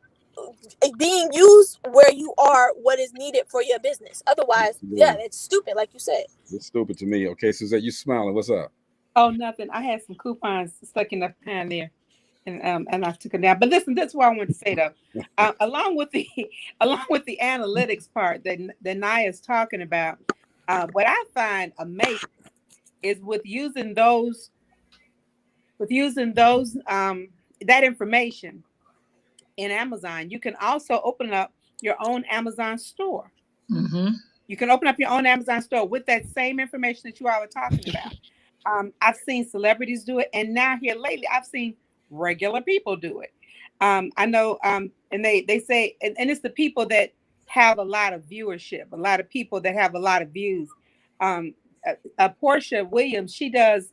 being used where you are, what is needed for your business. Otherwise, it's stupid, like you said. It's stupid to me. Okay, Suzette, you smiling. What's up? Oh, nothing. I had some coupons stuck in the pan there, and I took it down. But listen, that's what I want to say though. Along with the analytics part that Naya's talking about, what I find amazing is with using those that information in Amazon, you can also open up your own Amazon store. You can open up your own Amazon store with that same information that you all were talking about. I've seen celebrities do it, and now here lately, I've seen regular people do it. I know, and they say, and it's the people that have a lot of viewership, a lot of people that have a lot of views. Portia Williams, she does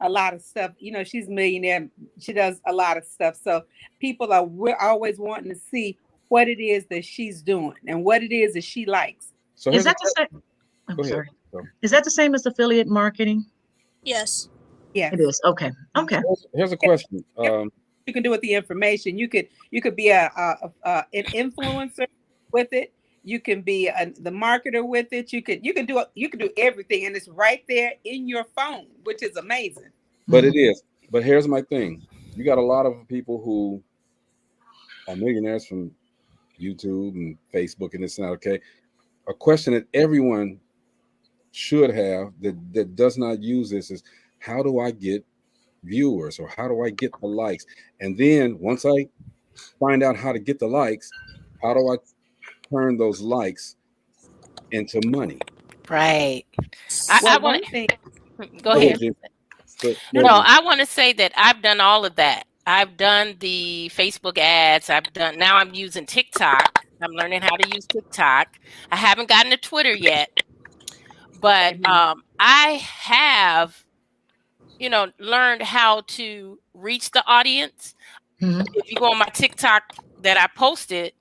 a lot of stuff. You know, she's a millionaire. She does a lot of stuff. So people we're always wanting to see what it is that she's doing and what it is that she likes. So is that the same? I'm sorry. Is that the same as affiliate marketing? Yes. Yeah, it is. Okay. Here's a question. You can do with the information. You could be an influencer with it. You can be the marketer with it. You can do everything, and it's right there in your phone, which is amazing. But it is. But here's my thing: you got a lot of people who are millionaires from YouTube and Facebook and this and that. Okay, a question that everyone should have that does not use this is, how do I get viewers, or how do I get the likes? And then once I find out how to get the likes, how do I turn those likes into money? Right. I want to go ahead. No, I want to say that I've done all of that. I've done the Facebook ads. Now I'm using TikTok. I'm learning how to use TikTok. I haven't gotten to Twitter yet, but I have, learned how to reach the audience. If you go on my TikTok that I posted,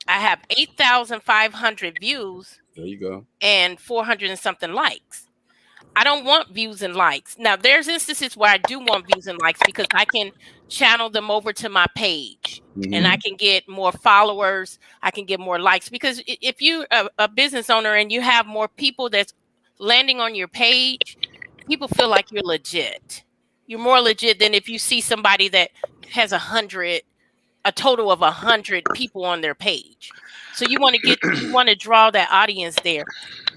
I have 8,500 views. There you go. And 400 and something likes. I don't want views and likes. Now, there's instances where I do want views and likes because I can channel them over to my page and I can get more followers. I can get more likes, because if you're a business owner and you have more people that's landing on your page, people feel like you're legit. You're more legit than if you see somebody that has a total of 100 people on their page. So you want to draw that audience there.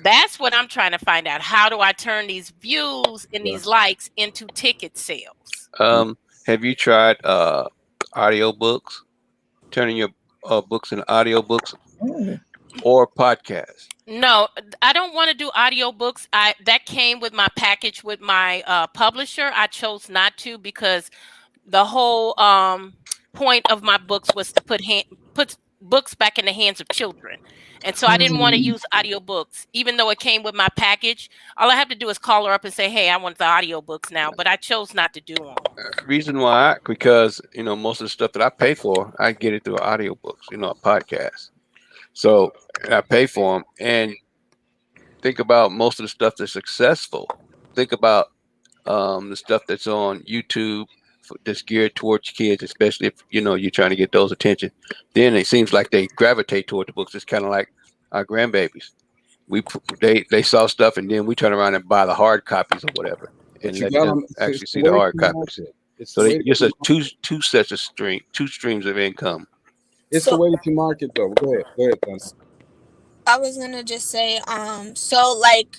That's what I'm trying to find out. How do I turn these views and these likes into ticket sales? Have you tried audiobooks? Turning your books into audiobooks or podcasts? No, I don't want to do audiobooks. That came with my package with my publisher. I chose not to because the whole point of my books was to put books back in the hands of children. And so I didn't want to use audiobooks, even though it came with my package. All I have to do is call her up and say, hey, I want the audiobooks now, but I chose not to do them. Reason why, because, most of the stuff that I pay for, I get it through audiobooks, a podcast. So I pay for them, and think about most of the stuff that's successful. Think about the stuff that's on YouTube that's geared towards kids, especially if you're trying to get those attention. Then it seems like they gravitate toward the books. It's kind of like our grandbabies. They saw stuff, and then we turn around and buy the hard copies or whatever, and let them actually see the hard copies. So they just two sets of two streams of income. It's the way that you market, though. Go ahead, Thunder. I was gonna just say, so like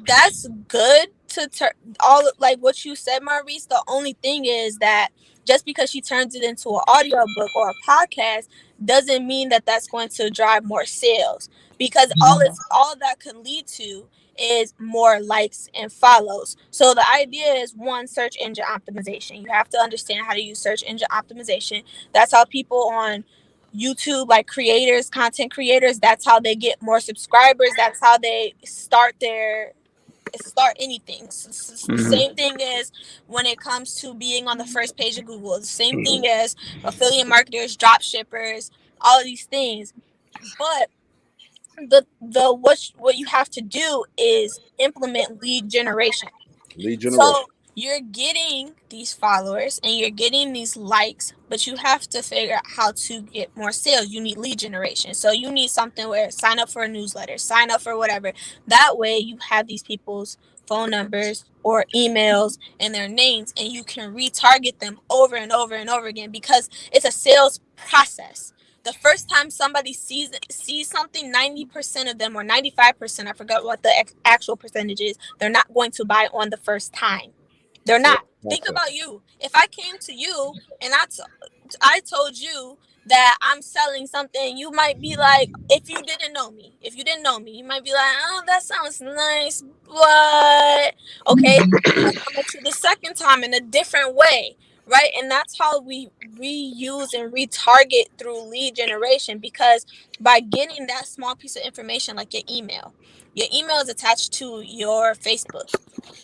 that's good to turn all like what you said, Maurice. The only thing is that just because she turns it into an audio book or a podcast doesn't mean that that's going to drive more sales, because all that can lead to is more likes and follows. So the idea is, one, search engine optimization. You have to understand how to use search engine optimization. That's how people on YouTube, like creators, content creators, that's how they get more subscribers. That's how they start anything. The same thing is when it comes to being on the first page of Google. The same thing as affiliate marketers, drop shippers, all of these things. But what you have to do is implement lead generation. So you're getting these followers and you're getting these likes, but you have to figure out how to get more sales. You need lead generation. So you need something where sign up for a newsletter, sign up for whatever. That way you have these people's phone numbers or emails and their names, and you can retarget them over and over and over again, because it's a sales process. The first time somebody sees something, 90% of them, or 95%, I forgot what the actual percentage is, they're not going to buy on the first time. They're not. Think about you. If I came to you and I told you that I'm selling something, you might be like, if you didn't know me, you might be like, oh, that sounds nice, but okay, I'll come at you the second time in a different way. Right. And that's how we reuse and retarget through lead generation, because by getting that small piece of information, like your email is attached to your Facebook.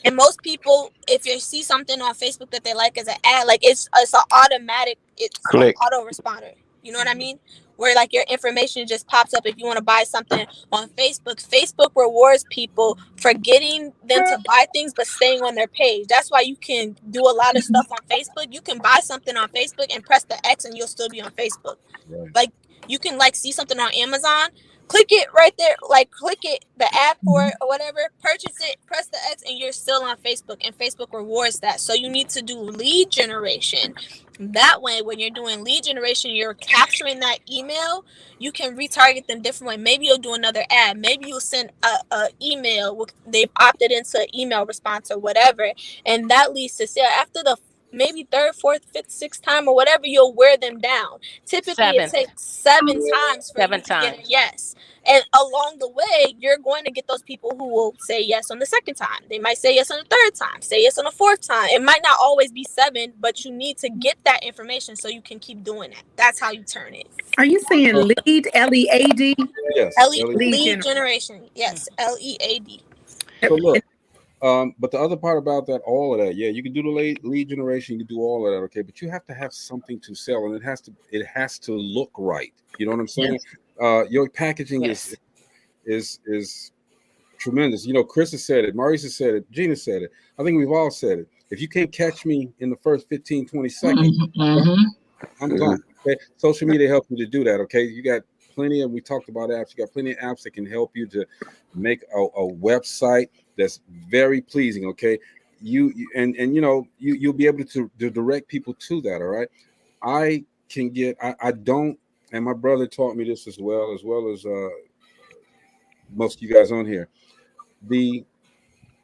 And most people, if you see something on Facebook that they like as an ad, like it's an automatic, it's an auto responder. You know what I mean? Where like your information just pops up if you want to buy something on Facebook. Facebook rewards people for getting them to buy things but staying on their page. That's why you can do a lot of stuff on Facebook. You can buy something on Facebook and press the X and you'll still be on Facebook. Right. Like you can like see something on Amazon, click it right there, like click it, the app for it or whatever, purchase it, press the X, and you're still on Facebook, and Facebook rewards that. So you need to do lead generation. That way, when you're doing lead generation, you're capturing that email, you can retarget them different way. Maybe you'll do another ad. Maybe you'll send a email. They've opted into an email response or whatever, and that leads to sale. After the maybe third, fourth, fifth, sixth time or whatever, you'll wear them down. Typically, it takes 7 times for you to get a yes. And along the way, you're going to get those people who will say yes on the second time. They might say yes on the third time, say yes on the fourth time. It might not always be 7, but you need to get that information so you can keep doing that. That's how you turn it. Are you saying lead, L-E-A-D? Yes. Lead generation. Yes, L-E-A-D. So look, but the other part about that, all of that, yeah, you can do the lead generation, you can do all of that, okay, but you have to have something to sell, and it has to look right. You know what I'm saying? Yes. Your packaging is tremendous. You know, Chris has said it, Maurice has said it, Gina said it. I think we've all said it. If you can't catch me in the first 15, 20 seconds, I'm gone. Okay, social media helps you to do that. Okay, you got plenty of. We talked about apps. You got plenty of apps that can help you to make a website that's very pleasing. Okay, you you know you'll be able to direct people to that. All right, I don't, and my brother taught me this as well as most of you guys on here. We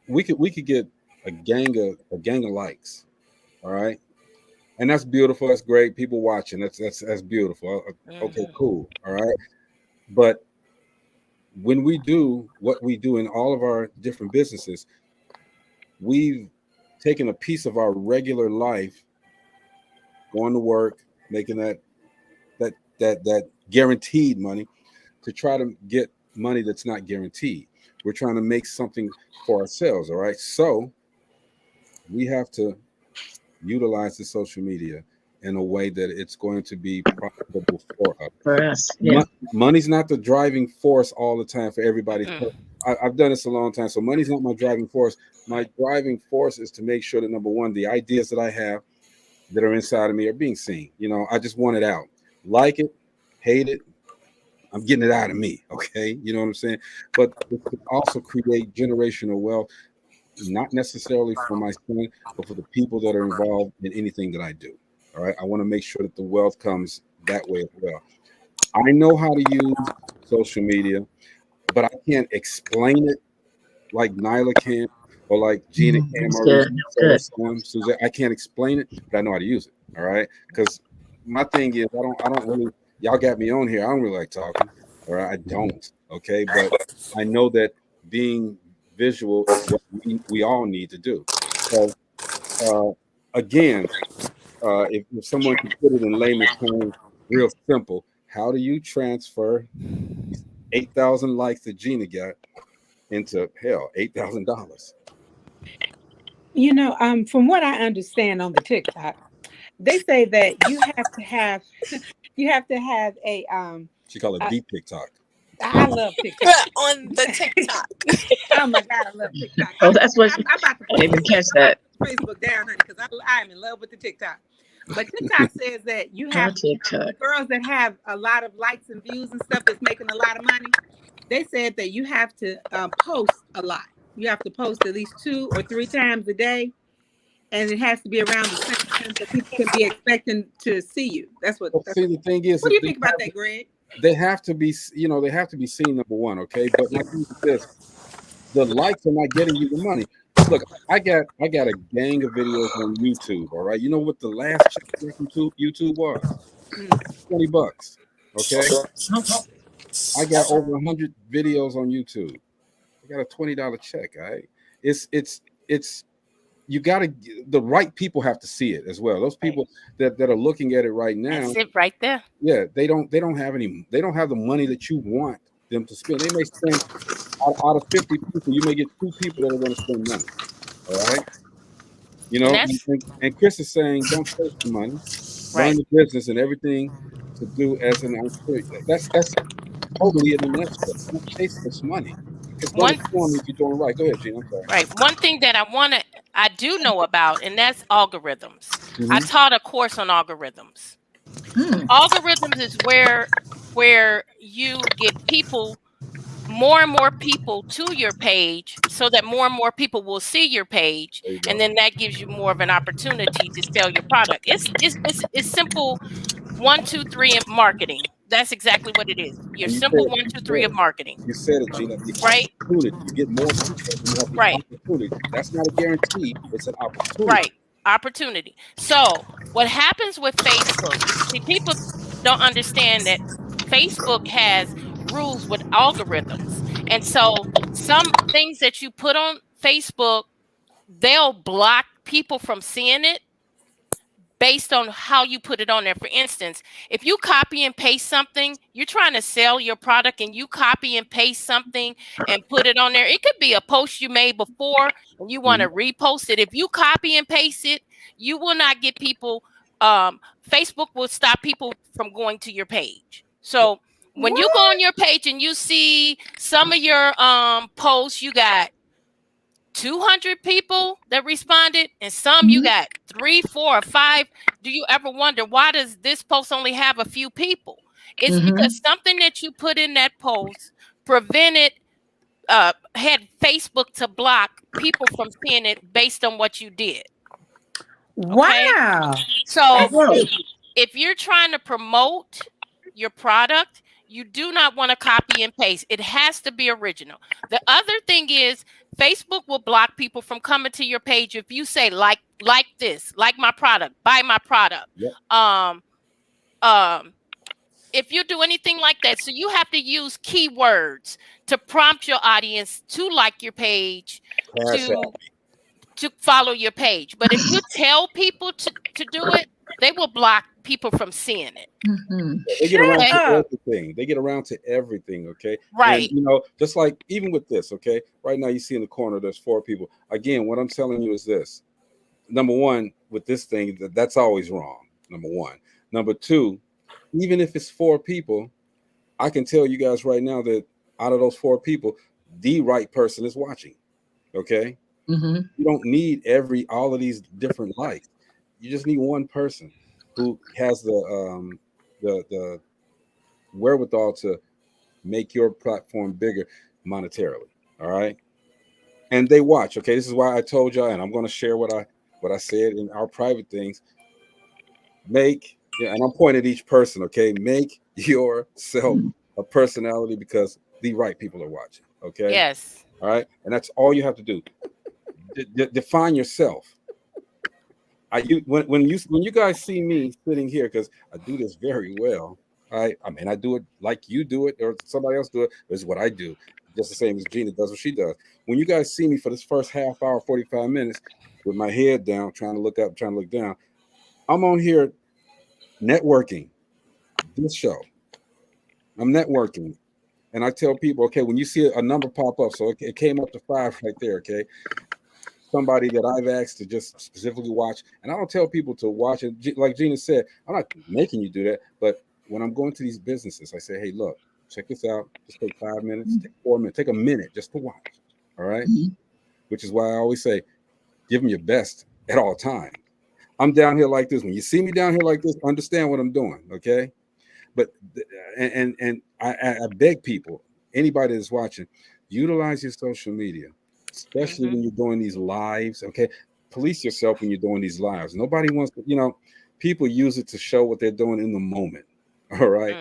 could get a gang of likes. All right. And that's beautiful. That's great. People watching. That's beautiful. Okay, cool. All right. But when we do what we do in all of our different businesses, we've taken a piece of our regular life, going to work, making that guaranteed money, to try to get money that's not guaranteed. We're trying to make something for ourselves. All right. So we have to utilize the social media in a way that it's going to be profitable for us. Yeah. Money's not the driving force all the time for everybody. I've done this a long time, so money's not my driving force. My driving force is to make sure that, number one, the ideas that I have that are inside of me are being seen. You know, I just want it out. Like it, hate it, I'm getting it out of me. Okay, you know what I'm saying? But it could also create generational wealth, not necessarily for my son, but for the people that are involved in anything that I do. All right, I want to make sure that the wealth comes that way as well. I know how to use social media, but I can't explain it like Nyla can, or like Gina can, That's or good. That's good. Suzanne. I can't explain it, but I know how to use it. All right, because my thing is, I don't really. Y'all got me on here. I don't really like talking. All right, I don't. Okay, but I know that being visual is what we all need to do. So again, if someone can put it in layman's terms, real simple, how do you transfer 8,000 likes that Gina got into hell, $8,000? You know, from what I understand on the TikTok, they say that you have to have a She called it the TikTok. I love TikTok. On the TikTok. Oh my God, I love TikTok. Oh, that's what I'm about to I didn't even catch that. Facebook down, honey, because I'm in love with the TikTok. But TikTok says that you have TikTok. girls that have a lot of likes and views and stuff that's making a lot of money. They said that you have to post a lot. You have to post at least 2 or 3 times a day, and it has to be around the same time that people can be expecting to see you. That's what. Well, see, the thing is, what do you think about that, Greg? They have to be, they have to be seen, number one, okay? But my thing is this: the likes are not getting you the money. Look, I got a gang of videos on YouTube. All right, you know what the last check from YouTube was? $20. Okay, I got over 100 videos on YouTube. I got a $20 check. All right, it's you got to, the right people have to see it as well. Those people that are looking at it right now, that's it right there. Yeah, they don't have the money that you want them to spend. They may spend out of 50 people, you may get 2 people that are going to spend money. All right, and Chris is saying, don't chase the money, learn the business and everything to do as an entrepreneur. That's totally in a nutshell. Don't chase this money, because money form if you're doing right. Go ahead, Gene. I'm sorry. Right. One thing that I do know about, and that's algorithms. I taught a course on algorithms. Algorithms is where you get more and more people to your page, so that more and more people will see your page, and then that gives you more of an opportunity to sell your product. It's simple 1, 2, 3 in marketing. That's exactly what it is. Your simple 1, 2, 3 of marketing. You said it, Gina. Right. Opportunity. You get more people, you have the opportunity. That's not a guarantee. It's an opportunity. Right. Opportunity. So what happens with Facebook? See, people don't understand that Facebook has rules with algorithms. And so some things that you put on Facebook, they'll block people from seeing it based on how you put it on there. For instance, if you copy and paste something, you're trying to sell your product and you copy and paste something and put it on there. It could be a post you made before and you want to repost it. If you copy and paste it, you will not get people. Facebook will stop people from going to your page. So when you go on your page and you see some of your posts, you got 200 people that responded, and some you got 3, 4, or 5. Do you ever wonder, why does this post only have a few people? It's because something that you put in that post had Facebook to block people from seeing it based on what you did. Okay? Wow. So if you're trying to promote your product, you do not want to copy and paste. It has to be original. The other thing is, Facebook will block people from coming to your page if you say like this, like my product, buy my product. If you do anything like that, so you have to use keywords to prompt your audience to like your page, to follow your page. But if you tell people to do it, they will block people from seeing it. They get around to everything. They get around to everything. Okay. Right. And, just like even with this. Okay. Right now, you see in the corner, there's 4 people. Again, what I'm telling you is this. Number one, with this thing, that's always wrong. Number one. Number 2, even if it's 4 people, I can tell you guys right now that out of those 4 people, the right person is watching. Okay. You don't need all of these different likes. You just need one person who has the wherewithal to make your platform bigger monetarily. All right. And they watch. Okay. This is why I told y'all, and I'm going to share what I said in our private things. And I'm pointing at each person. Okay. Make yourself a personality because the right people are watching. Okay. Yes. All right. And that's all you have to do. Define yourself. When you guys see me sitting here, because I do this very well. Right. I mean, I do it like you do it or somebody else do it. This is what I do. Just the same as Gina does what she does. When you guys see me for this first half hour, 45 minutes, with my head down, trying to look up, trying to look down, I'm on here networking. This show, I'm networking. And I tell people, okay, when you see a number pop up, so it came up to 5 right there, okay? Somebody that I've asked to just specifically watch, and I don't tell people to watch it. Like Gina said, I'm not making you do that, but when I'm going to these businesses, I say, hey, look, check this out. Just take 5 minutes, take 4 minutes, take a minute just to watch, all right? Which is why I always say, give them your best at all times. I'm down here like this. When you see me down here like this, understand what I'm doing, okay? But and I beg people, anybody that's watching, utilize your social media, especially when you're doing these lives. Okay, police yourself when you're doing these lives. Nobody wants to, people use it to show what they're doing in the moment. All right,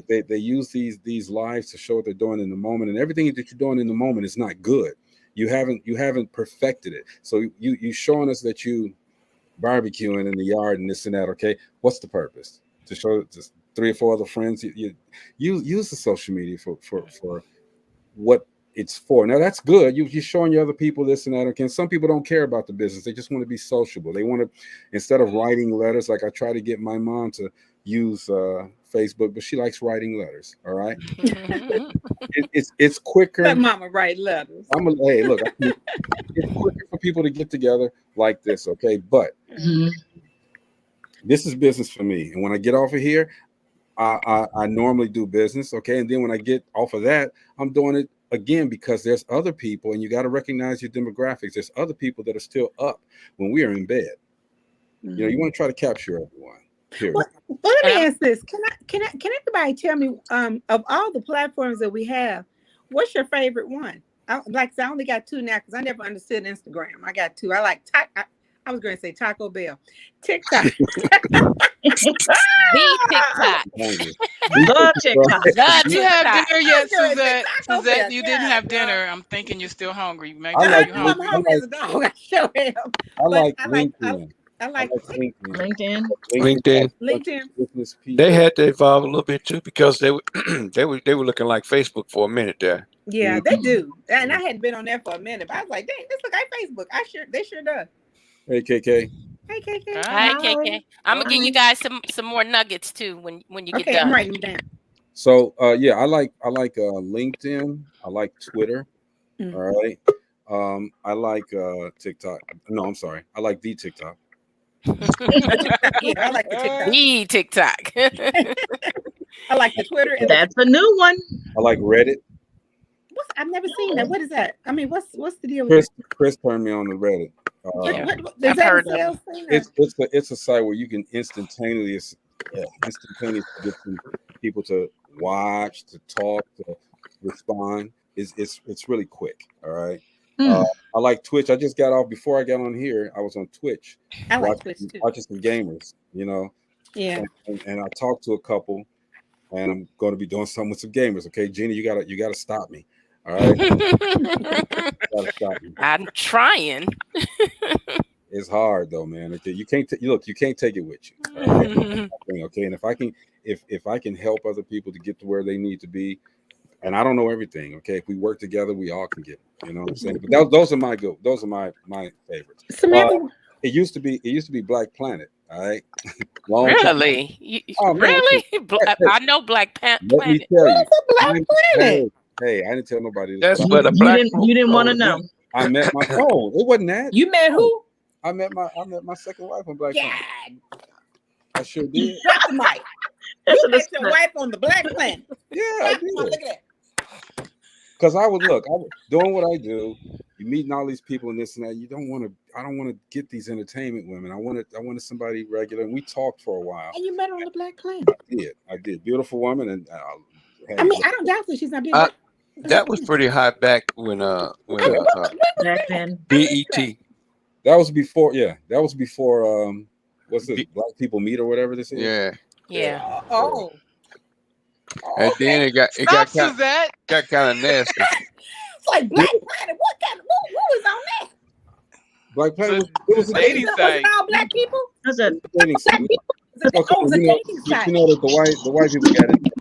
they use these lives to show what they're doing in the moment, and everything that you're doing in the moment is not good. You haven't perfected it. So you showing us that you barbecuing in the yard and this and that. Okay, what's the purpose? To show just 3 or 4 other friends. You use the social media for what it's for. Now that's good. You're showing your other people this and that. Okay, and some people don't care about the business. They just want to be sociable. They want to, instead of writing letters, like I try to get my mom to use Facebook, but she likes writing letters. All right, it's quicker. Let mama write letters. Hey, look, it's quicker for people to get together like this. Okay, but this is business for me, and when I get off of here, I normally do business, okay? And then when I get off of that, I'm doing it again because there's other people, and you got to recognize your demographics. There's other people that are still up when we are in bed. You want to try to capture everyone. Period. Well, let me ask this: Can everybody tell me of all the platforms that we have, what's your favorite one? I only got 2 now because I never understood Instagram. I got 2. I like I was going to say Taco Bell, TikTok. The TikTok. The TikTok. You have dinner yet, Suzette? Suzette, you didn't have dinner. I'm thinking you're still hungry. Maybe I'm hungry as a dog. I sure am. I like LinkedIn. I like LinkedIn. They had to evolve a little bit too because they were they were looking like Facebook for a minute there. Yeah, they do. And I hadn't been on there for a minute, but I was like, dang, this look like Facebook. They sure does. Hey, KK. Hey, KK. Hi, KK. I'm gonna give you guys some more nuggets too when you get done. I'm writing them down. So yeah, I like LinkedIn. I like Twitter. All right. I like TikTok. No, I'm sorry. I like the TikTok. Yeah, I like the TikTok. The TikTok. I like the Twitter. That's a new one. I like Reddit. I've never seen that. What is that? I mean, what's the deal with Chris turned me on to Reddit. Is that a sales thing? It's a site where you can instantaneously get some people to watch, to talk, to respond. It's really quick. All right. I like Twitch. I just got off before I got on here. I was on Twitch. I like Twitch too. Watching some gamers, Yeah. And I talked to a couple, and I'm going to be doing something with some gamers. Okay, Gina, you gotta stop me. All right. I'm trying. It's hard though, man. Okay, you can't you can't take it with you. All right? Okay, and if I can help other people to get to where they need to be, and I don't know everything. Okay, if we work together, we all can get. You know what I'm saying? But those are my favorites. It used to be Black Planet. All right. Really? Really? I know Black Planet. Let me tell you. Black Planet. Hey, I didn't tell nobody. That's what a black. You didn't want to know. I met my phone. It wasn't that. You met who? I met my second wife on Black Planet. I sure did. Drop the mic. You met your wife on the Black Planet. Yeah, I did. Look at that. Because I was doing what I do. You meeting all these people and this and that. I don't want to get these entertainment women. I wanted somebody regular. And we talked for a while. And you met her on the Black Planet. I did. Beautiful woman, and I mean, I don't doubt that she's not being. That was pretty high back when back then. BET. That was before. Yeah, that was before. What's this? Black People Meet or whatever this is. Yeah. Yeah. Oh. And then it got kind of nasty. It's like Black Planet. What was on that? Black Planet. It was a dating Was site. it all black people? Was it? dating site. It was a dating site. You know that the white people got it.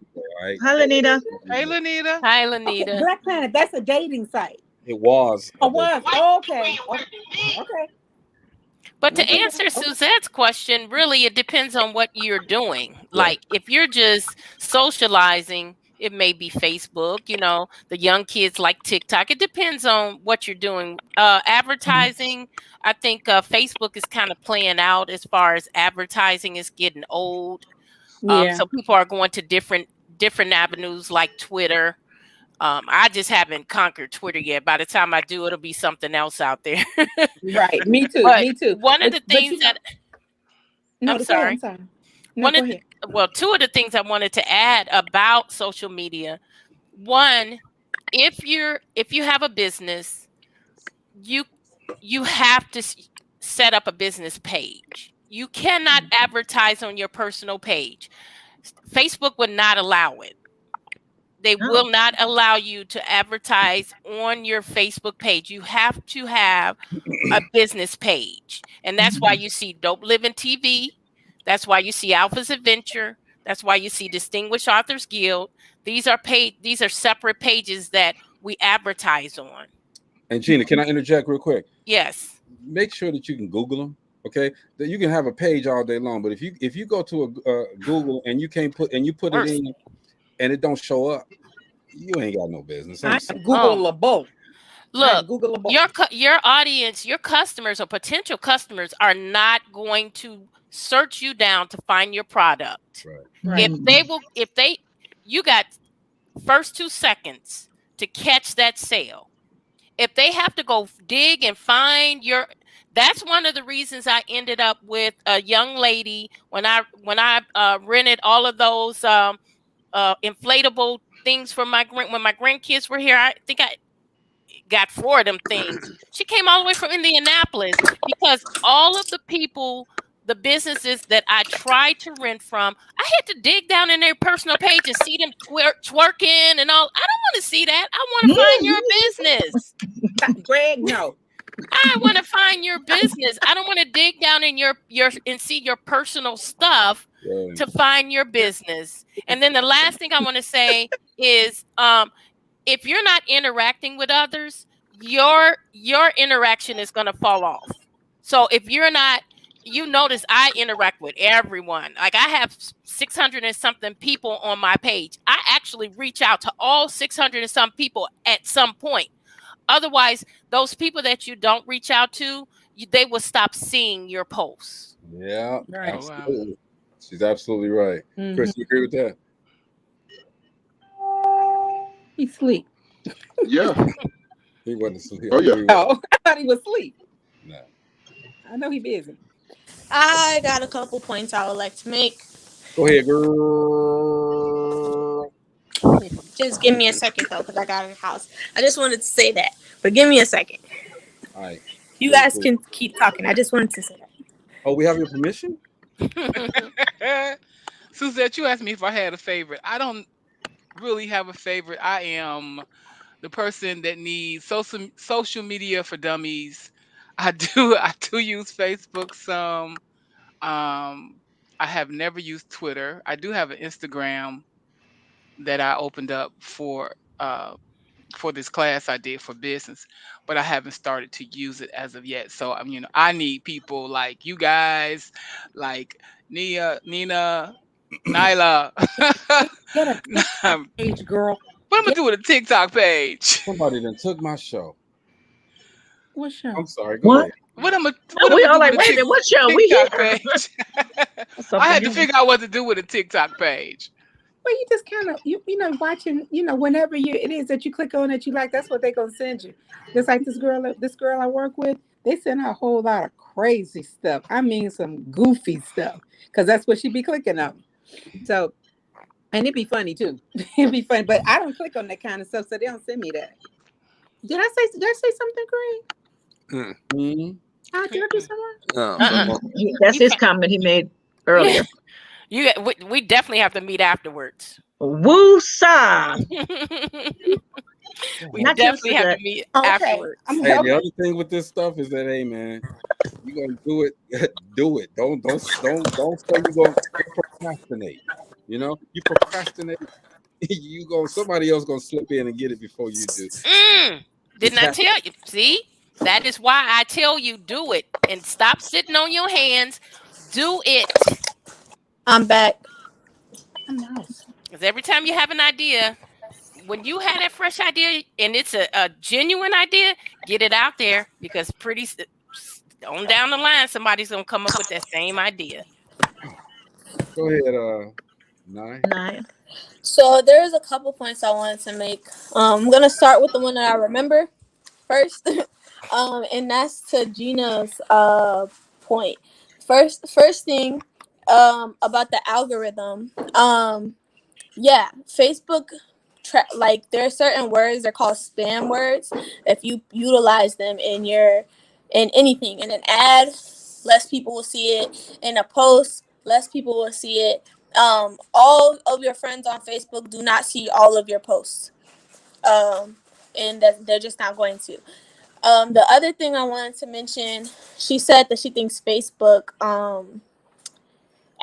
Right? Hi, Lanita. Hey, Lanita. Hi, Lanita. Okay, Black Planet. That's a dating site. It was. Oh, was. Okay. Okay. But to answer Suzette's question, really, it depends on what you're doing. Like, if you're just socializing, it may be Facebook. You know, the young kids like TikTok. It depends on what you're doing. Advertising, I think Facebook is kind of playing out as far as advertising is getting old. So people are going to different avenues like Twitter. I just haven't conquered Twitter yet. By the time I do, it'll be something else out there. Right. Me too. But Me too. One of the things that No, I'm sorry. No, two of the things I wanted to add about social media. One, if you have a business, you have to set up a business page. You cannot advertise on your personal page. Facebook would not allow it. They will not allow you to advertise on your Facebook page. You have to have a business page. And that's why you see DopelivenTV. That's why you see Alpha's Adventure. That's why you see Distinguished Authors Guild. These are separate pages that we advertise on. And Gina, can I interject real quick? Yes. Make sure that you can Google them. Okay, that you can have a page all day long, but if you go to a Google and you can't put it in and it don't show up, you ain't got no business. Googleable. Look, your audience, your customers or potential customers are not going to search you down to find your product. Right. You got first 2 seconds to catch that sale. If they have to go dig and find that's one of the reasons I ended up with a young lady when I rented all of those inflatable things when my grandkids were here. I think I got 4 of them things. She came all the way from Indianapolis because all of the businesses that I tried to rent from, I had to dig down in their personal page and see them twerking and all. I don't want to see that. I want to find your business. Greg, no. I want to find your business. I don't want to dig down in your and see your personal stuff to find your business. And then the last thing I want to say is, if you're not interacting with others, your interaction is going to fall off. So if you're not, you notice I interact with everyone. Like I have 600 and something people on my page. I actually reach out to all 600 and some people at some point. Otherwise, those people that you don't reach out to, they will stop seeing your posts. Yeah, right. Absolutely. Wow. She's absolutely right. Mm-hmm. Chris, you agree with that? He's asleep. Yeah. He wasn't asleep. Oh, yeah. Oh, I thought he was asleep. No. I know he's busy. I got a couple points I would like to make. Go ahead, girl. Just give me a second though, because I got in the house. I just wanted to say that, but give me a second. All right. You guys can keep talking. I just wanted to say that. Oh, we have your permission? Suzette, you asked me if I had a favorite. I don't really have a favorite. I am the person that needs social media for dummies. I do use Facebook some. I have never used Twitter. I do have an Instagram that I opened up for this class I did for business, but I haven't started to use it as of yet. So I need people like you guys, like Nina, Nyla. Get a page, girl. What am I doing with a TikTok page? Somebody done took my show. What show? I'm sorry. Go ahead. We all like, wait a minute, what show? We here. Page? I had to figure out what to do with a TikTok page. Well, you just kind of you watching, whenever it is that you click on that you like, that's what they're gonna send you. Just like this girl I work with, they send her a whole lot of crazy stuff. I mean, some goofy stuff, because that's what she be clicking on. So And it'd be funny too. It'd be funny, but I don't click on that kind of stuff, so they don't send me that. Did I say something, Greg? Mm. Did I do something? No. That's his comment he made earlier. We definitely have to meet afterwards. Woo-sa. We Not definitely used to have that. to meet Okay. afterwards. Hey, the other thing with this stuff is that, hey man, you gonna do it, do it. Don't say you gonna procrastinate. You know, you procrastinate, somebody else gonna slip in and get it before you do. Didn't I tell you? See, that is why I tell you do it and stop sitting on your hands. Do it. I'm back. Nice. Because every time you have an idea, when you have that fresh idea and it's a genuine idea, get it out there, because pretty on down the line, somebody's gonna come up with that same idea. Go ahead, Nye. So there's a couple points I wanted to make. I'm gonna start with the one that I remember first, and that's to Gina's point. First thing, about the algorithm. Yeah, Facebook. Like there are certain words they're called spam words. If you utilize them in anything, in an ad, less people will see it. In a post, less people will see it. All of your friends on Facebook do not see all of your posts, and that they're just not going to. The other thing I wanted to mention, she said that she thinks Facebook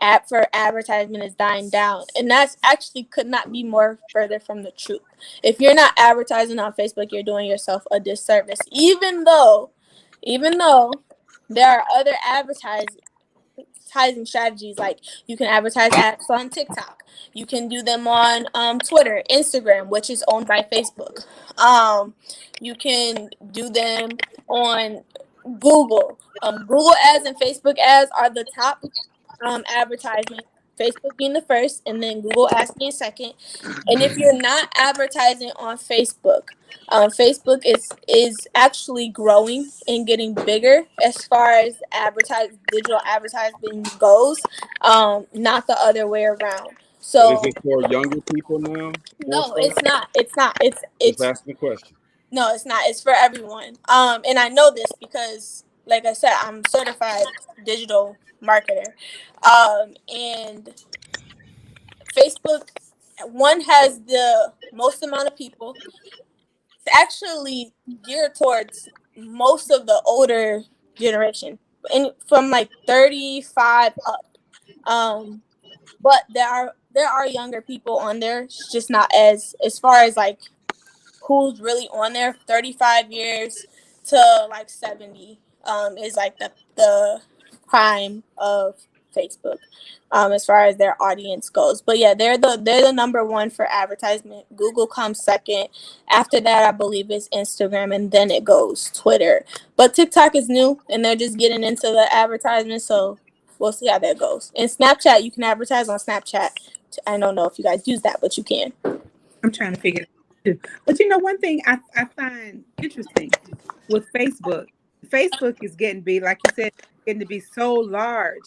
app for advertisement is dying down, and that's actually could not be more further from the truth. If you're not advertising on Facebook, you're doing yourself a disservice. Even though there are other advertising strategies, like you can advertise ads on TikTok, you can do them on Twitter, Instagram, which is owned by Facebook. You can do them on Google. Google ads and Facebook ads are the top advertisement, Facebook being the first, and then Google ads being second. And if you're not advertising on Facebook, Facebook is actually growing and getting bigger as far as digital advertising goes, not the other way around. So But is it for younger people now? no, it's not. It's not. It's Just asking the question. No, it's not. It's for everyone. And I know this because, like I said, I'm certified digital marketer. And Facebook, one, has the most amount of people. It's actually geared towards most of the older generation, and from like 35 up. But there are younger people on there. It's just not as far as like who's really on there. 35 years to like 70 is like the prime of Facebook, as far as their audience goes. But yeah, they're the number one for advertisement. Google comes second. After that, I believe it's Instagram, and then it goes Twitter. But TikTok is new, and they're just getting into the advertisement, so we'll see how that goes. And Snapchat, you can advertise on Snapchat. I don't know if you guys use that, but you can. I'm trying to figure it out too. But you know, one thing I find interesting with Facebook is getting to be, like you said, getting to be so large.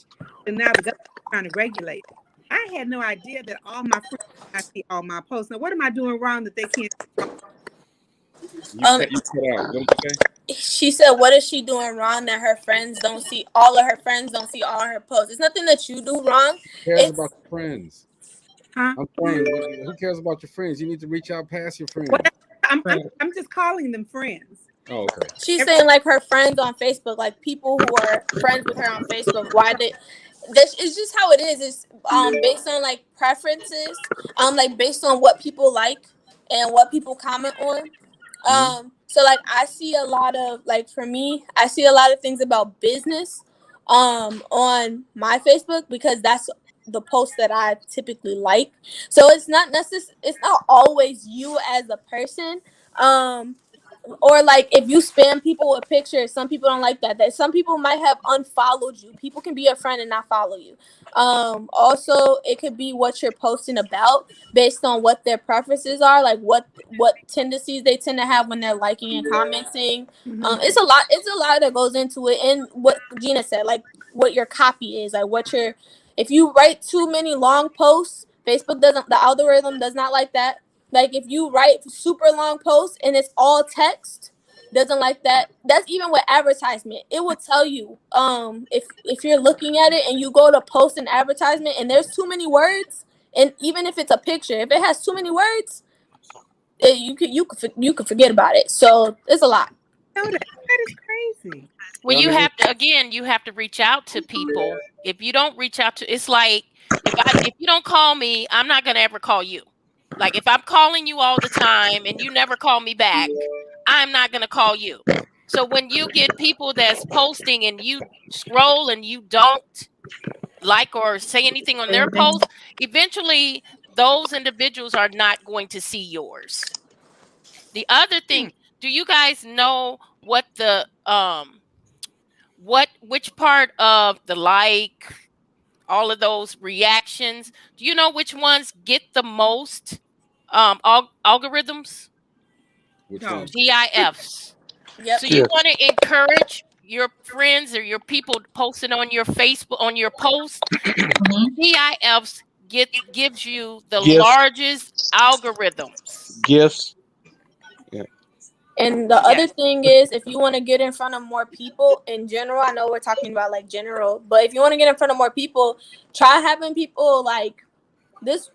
And now the government is trying to regulate it. I had no idea that all my friends I see all my posts. Now, what am I doing wrong that they can't? You cut out. What did you say? She said, "What is she doing wrong that her friends don't see? All of her friends don't see all her posts. It's nothing that you do wrong. Who cares about your friends? Huh? I'm saying, who cares about your friends? You need to reach out past your friends. Well, I'm just calling them friends. Oh, okay. She's saying like her friends on Facebook, like people who are friends with her on Facebook. It's just how it is. It's based on like preferences, like based on what people like and what people comment on. So like I see a lot of, like, for me, I see a lot of things about business on my Facebook, because that's the post that I typically like. So it's not always you as a person. Or like if you spam people with pictures, some people don't like that. That some people might have unfollowed you. People can be a friend and not follow you. Also, it could be what you're posting about based on what their preferences are, like what tendencies they tend to have when they're liking and commenting. It's a lot that goes into it. And what Gina said, like what your copy is, like if you write too many long posts, Facebook doesn't. The algorithm does not like that. Like if you write super long posts and it's all text, doesn't like that. That's even with advertisement. It will tell you if you're looking at it and you go to post an advertisement and there's too many words, and even if it's a picture, if it has too many words, you could forget about it. So it's a lot. No, that is crazy. Well, you have to reach out to people. If you don't reach out to, it's like if you don't call me, I'm not gonna ever call you. Like if I'm calling you all the time and you never call me back, I'm not gonna call you. So when you get people that's posting and you scroll and you don't like or say anything on their post, eventually those individuals are not going to see yours. The other thing, do you guys know what the which part of the like, all of those reactions, do you know which ones get the most algorithms? Which one? GIFs. Yep. So you want to encourage your friends or your people posting on your Facebook, on your post. GIFs gives you the largest algorithms. Gifts. And the other thing is, if you want to get in front of more people in general, I know we're talking about like general, but if you want to get in front of more people, try having people like this.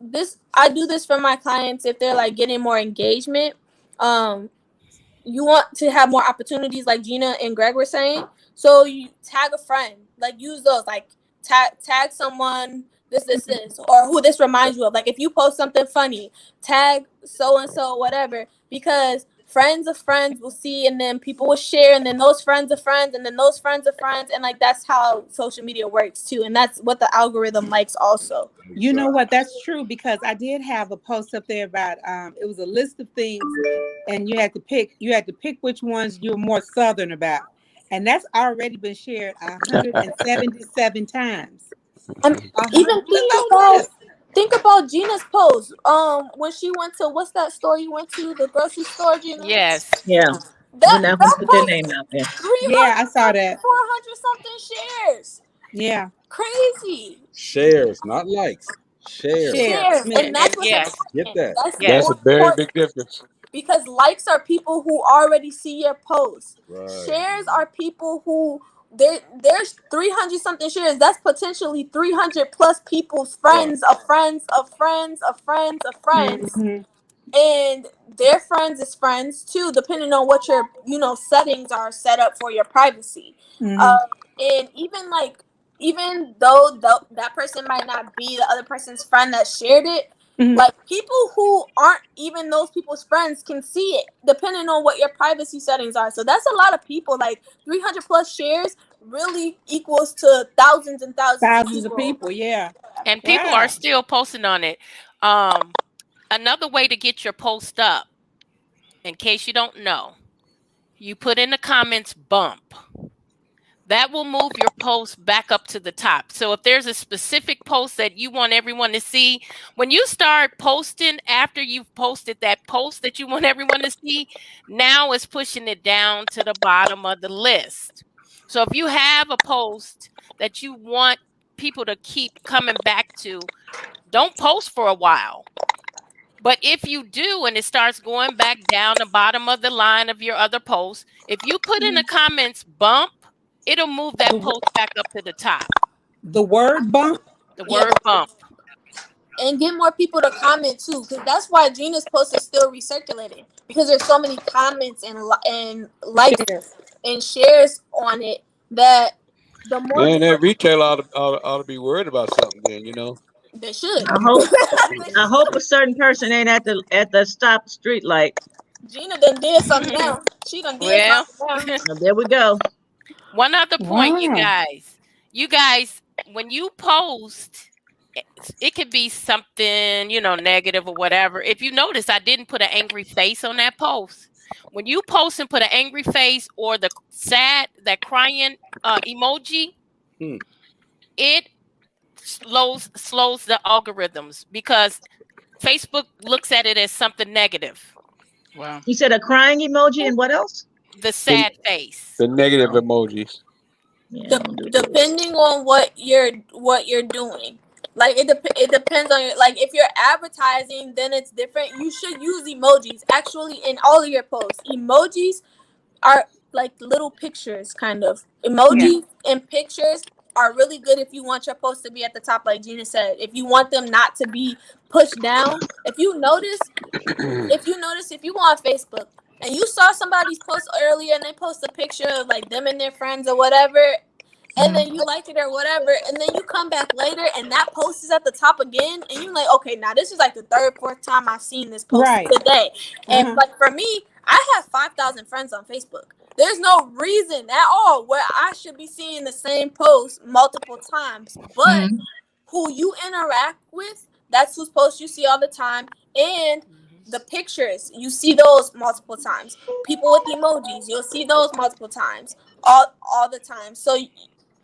I do this for my clients if they're like getting more engagement. You want to have more opportunities, like Gina and Greg were saying. So you tag a friend, like use those, like tag someone. This, or who this reminds you of. Like if you post something funny, tag so and so, whatever, because friends of friends will see, and then people will share, and then those friends of friends, and then those friends of friends, and like that's how social media works too, and that's what the algorithm likes also. You know what? That's true, because I did have a post up there about it was a list of things, and you had to pick which ones you were more Southern about, and that's already been shared 177 times. Even think about Gina's post. When she went to, what's that store you went to? The grocery store, Gina? Yes. Yeah. That put their name out there. Yeah, I saw that. 400 something shares. Yeah. Crazy. Shares, not likes. Shares. And that's what's Get that. That's a very big difference. Because likes are people who already see your post. Right. Shares are people who there's 300 something shares. That's potentially 300 plus people's friends of friends of friends of friends of friends. And their friends is friends too, depending on what your settings are set up for your privacy. And even though that person might not be the other person's friend that shared it, like people who aren't even those people's friends can see it, depending on what your privacy settings are. So that's a lot of people. Like 300 plus shares really equals to thousands and thousands of people. Yeah. And people are still posting on it. Another way to get your post up, in case you don't know, you put in the comments bump. That will move your post back up to the top. So if there's a specific post that you want everyone to see, when you start posting after you've posted that post that you want everyone to see, now it's pushing it down to the bottom of the list. So if you have a post that you want people to keep coming back to, don't post for a while. But if you do, and it starts going back down the bottom of the line of your other posts, if you put in the comments bump, it'll move that post back up to the top. The word bump? The word bump. And get more people to comment too, because that's why Gina's post is still recirculating, because there's so many comments and likes and shares on it that the more. Man, that retail ought to be worried about something then, They should. I hope a certain person ain't at the stop street light. Gina done did something now. She done did something now. Well, there we go. One other point, you guys, when you post, it could be something, negative or whatever. If you notice, I didn't put an angry face on that post. When you post and put an angry face or the sad, that crying emoji, it slows the algorithms, because Facebook looks at it as something negative. Wow. You said a crying emoji and what else? The sad face. The negative emojis. Yeah, depending on what you're doing. Like it depends on your, like, if you're advertising, then it's different. You should use emojis actually in all of your posts. Emojis are like little pictures, kind of. Emojis and pictures are really good if you want your post to be at the top, like Gina said. If you want them not to be pushed down, if you notice, if you go on Facebook and you saw somebody's post earlier and they post a picture of like them and their friends or whatever, and then you liked it or whatever, and then you come back later and that post is at the top again, and you're like, okay, now this is like the third, fourth time I've seen this post today. And like for me, I have 5,000 friends on Facebook. There's no reason at all where I should be seeing the same post multiple times. But who you interact with, that's whose posts you see all the time. And the pictures, you see those multiple times. People with emojis, you'll see those multiple times. All the time. So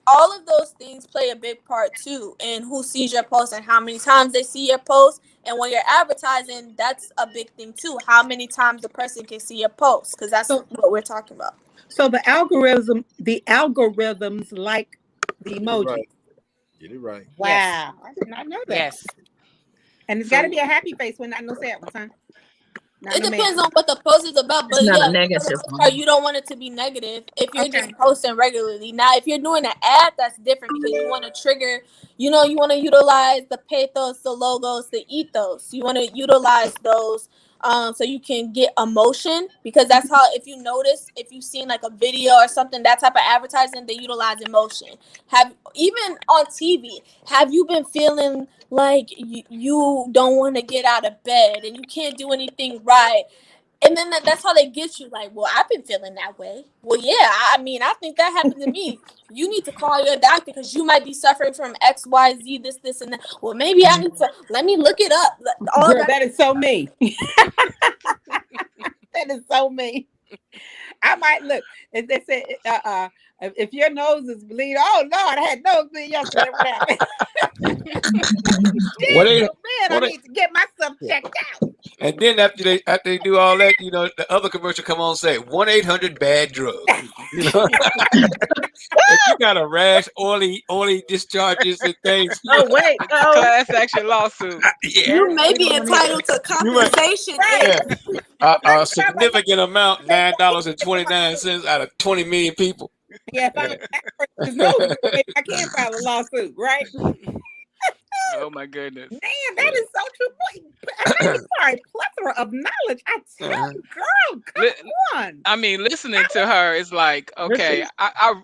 all of those things play a big part too in who sees your post and how many times they see your post. And when you're advertising, that's a big thing too. How many times the person can see your post, because that's what we're talking about. So the algorithms like the emoji. Get it right. Wow, yes. I did not know that. Yes. And it's got to be a happy face when I know sad one time. It depends on what the post is about, but not a negative or you don't want it to be negative if you're just posting regularly. Now, if you're doing an ad, that's different because you want to trigger, you want to utilize the pathos, the logos, the ethos. You want to utilize those so you can get emotion, because that's how, if you notice, if you've seen like a video or something, that type of advertising, they utilize emotion. Even on TV, have you been feeling like you don't want to get out of bed and you can't do anything right? And then that's how they get you, like, well, I've been feeling that way. Well, yeah, I mean, I think that happened to me. You need to call your doctor because you might be suffering from X, Y, Z, this, and that. Well, maybe I need to, let me look it up. Girl, that is so me. That is so me. I might look. If they say, if your nose is bleeding, oh Lord, I had nose bleeding yesterday. What happened? I need to get myself checked out. And then after they do all that, the other commercial come on and say 1-800-BAD-DRUG. If you got a rash, oily discharges and things. Oh wait, class action lawsuit. You may be entitled to compensation. A significant amount, $9.29 out of 20 million people. Yeah, if I can't file a lawsuit, right? Oh my goodness. Man, that is so true. I'm sorry, plethora of knowledge. I tell you, girl, come on. I mean, listening to her is like, okay, I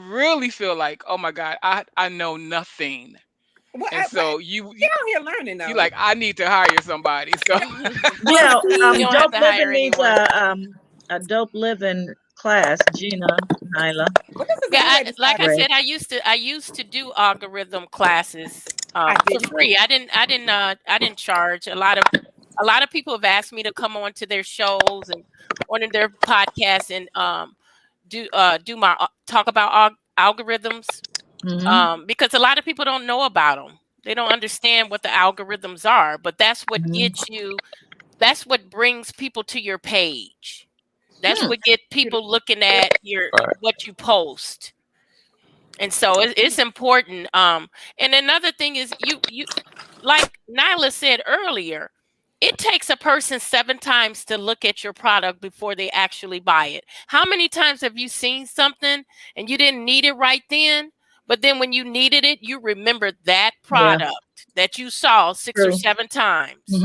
really feel like, oh my God, I know nothing. Well, and so you're out here learning though. You like, I need to hire somebody. So Dope Living needs a Dope Living class, Gina, Nyla. Yeah, like I said, I used to do algorithm classes for free. I didn't charge. A lot of people have asked me to come on to their shows and on their podcasts and do my talk about algorithms, because a lot of people don't know about them. They don't understand what the algorithms are, but that's what gets you. That's what brings people to your page. That's what get people looking at what you post. And so it's important. And another thing is you like Nyla said earlier, it takes a person 7 times to look at your product before they actually buy it. How many times have you seen something and you didn't need it right then, but then when you needed it, you remembered that product that you saw 6 or 7 times,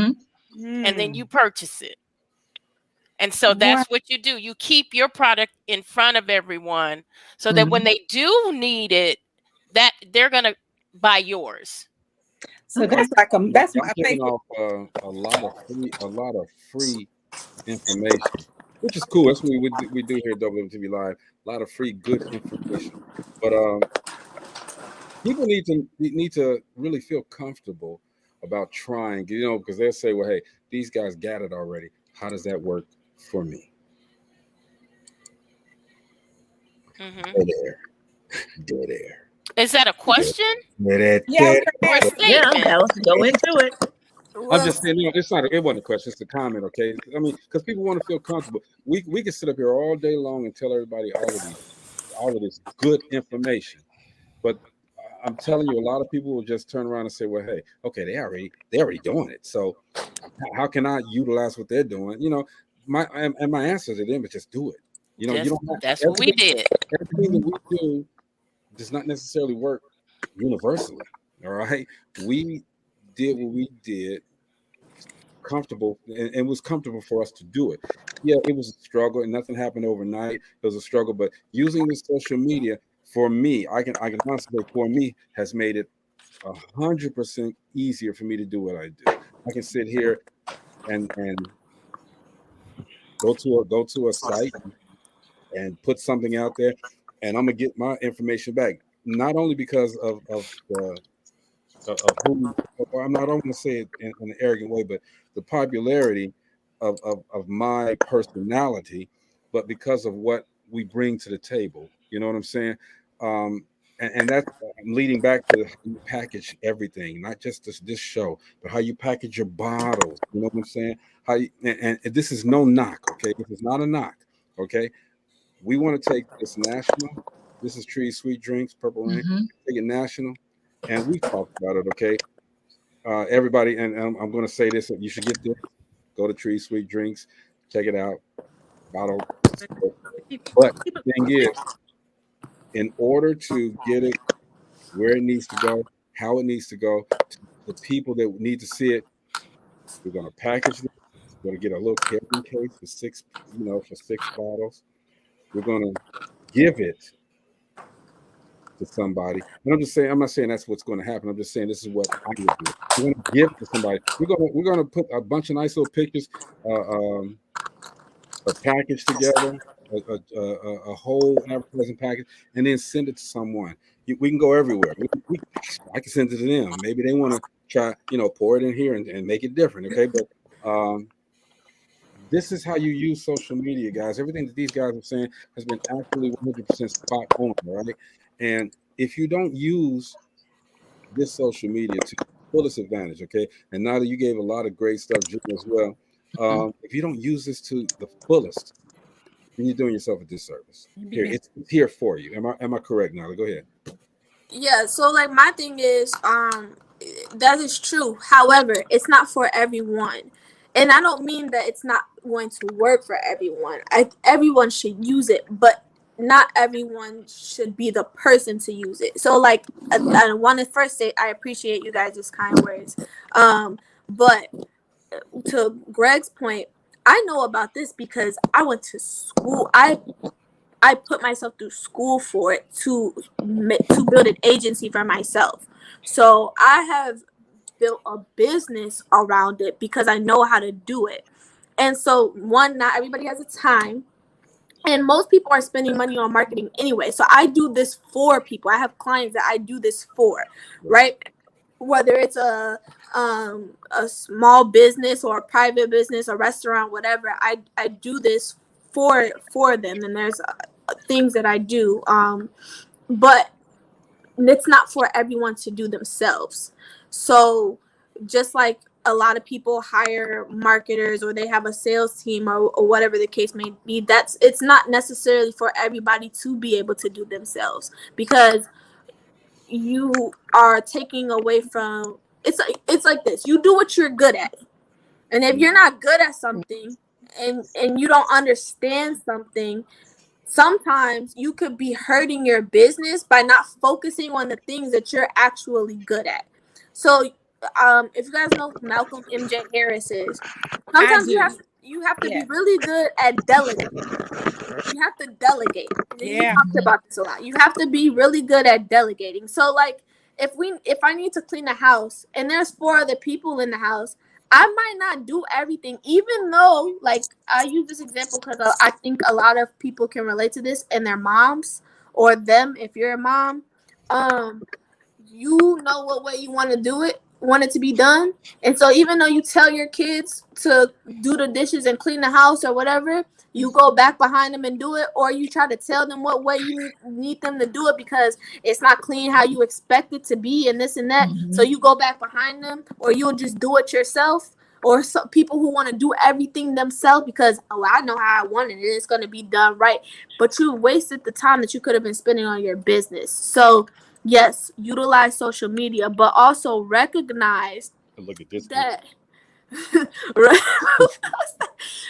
and then you purchase it. And so that's what you do. You keep your product in front of everyone so that when they do need it, that they're going to buy yours. So that's like that's my favorite. Off a lot of free information, which is cool. That's what we do here at DopelivenTV Live. A lot of free good information. But people need to really feel comfortable about trying, because they'll say, well, hey, these guys got it already. How does that work for me? Go there. Is that a question? Yeah, let's go into it. I'm just saying, it wasn't a question, it's a comment, okay? I mean, because people want to feel comfortable. We can sit up here all day long and tell everybody all of this good information, but I'm telling you, a lot of people will just turn around and say, "Well, hey, okay, they already doing it. So how can I utilize what they're doing?" My answer to them is just do it. You don't have That's what we did. everything that we do does not necessarily work universally. All right, we did what we did comfortable, and it was comfortable for us to do it. Yeah, it was a struggle, and nothing happened overnight. It was a struggle, but using the social media for me, I can honestly say, for me, has made it 100% easier for me to do what I do. I can sit here and go to a site and put something out there, and I'm gonna get my information back. Not only because of the of who, or I'm not going to say it in an arrogant way, but the popularity of my personality, but because of what we bring to the table. You know what I'm saying? And that's leading back to how you package everything, not just this show, but how you package your bottles. You know what I'm saying? How you, and this is no knock, okay? This is not a knock, okay? We want to take this national. This is Tree Sweet Drinks, Purple Rain. Take it national, and we talked about it, okay? Everybody, and I'm going to say this: you should get this. Go to Tree Sweet Drinks, check it out. Bottle. But the thing is, in order to get it where it needs to go, how it needs to go, to the people that need to see it, we're going to package it. We're going to get a little carrying case for six bottles. We're going to give it to somebody. And I'm not saying that's what's going to happen. I'm just saying this is what I would do. We're going to give it to somebody. We're going to put a bunch of nice little pictures, a package together, a whole advertising package, and then send it to someone. We can go everywhere. I can send it to them. Maybe they want to try, pour it in here and make it different. Okay, but this is how you use social media, guys. Everything that these guys are saying has been absolutely 100% spot on, right? And if you don't use this social media to fullest advantage, okay, and now that you gave a lot of great stuff, Jim, as well, if you don't use this to the fullest, then you're doing yourself a disservice. Here, it's here for you. Am I correct, Nala? Go ahead. Yeah, so like my thing is, that is true. However, it's not for everyone. And I don't mean that it's not going to work for everyone. Everyone should use it, but not everyone should be the person to use it. So like I want to first say I appreciate you guys' kind words. But to Greg's point, I know about this because I went to school. I put myself through school for it to build an agency for myself. So I have built a business around it because I know how to do it. And so one, not everybody has a time. And most people are spending money on marketing anyway. So I do this for people. I have clients that I do this for, right? Whether it's a small business or a private business, a restaurant, whatever, I do this for them. And there's things that I do, but it's not for everyone to do themselves. So just like a lot of people hire marketers or they have a sales team or whatever the case may be, it's not necessarily for everybody to be able to do themselves, because you are taking away from it's like this. You do what you're good at, and if you're not good at something and you don't understand something, sometimes you could be hurting your business by not focusing on the things that you're actually good at. So if you guys know who Malcolm MJ Harris is, sometimes you have to be really good at delegating. You have to delegate. We talked about this a lot. You have to be really good at delegating. So like if I need to clean the house and there's 4 other people in the house, I might not do everything, even though, like, I use this example because I think a lot of people can relate to this, and their moms, or them, if you're a mom, you know what way you want it to be done. And so even though you tell your kids to do the dishes and clean the house or whatever, you go back behind them and do it, or you try to tell them what way you need them to do it because it's not clean how you expect it to be and this and that. So you go back behind them, or you'll just do it yourself. Or some people who want to do everything themselves because, I know how I want it and it's going to be done right. But you wasted the time that you could have been spending on your business. So yes, utilize social media, but also recognize Look at this. that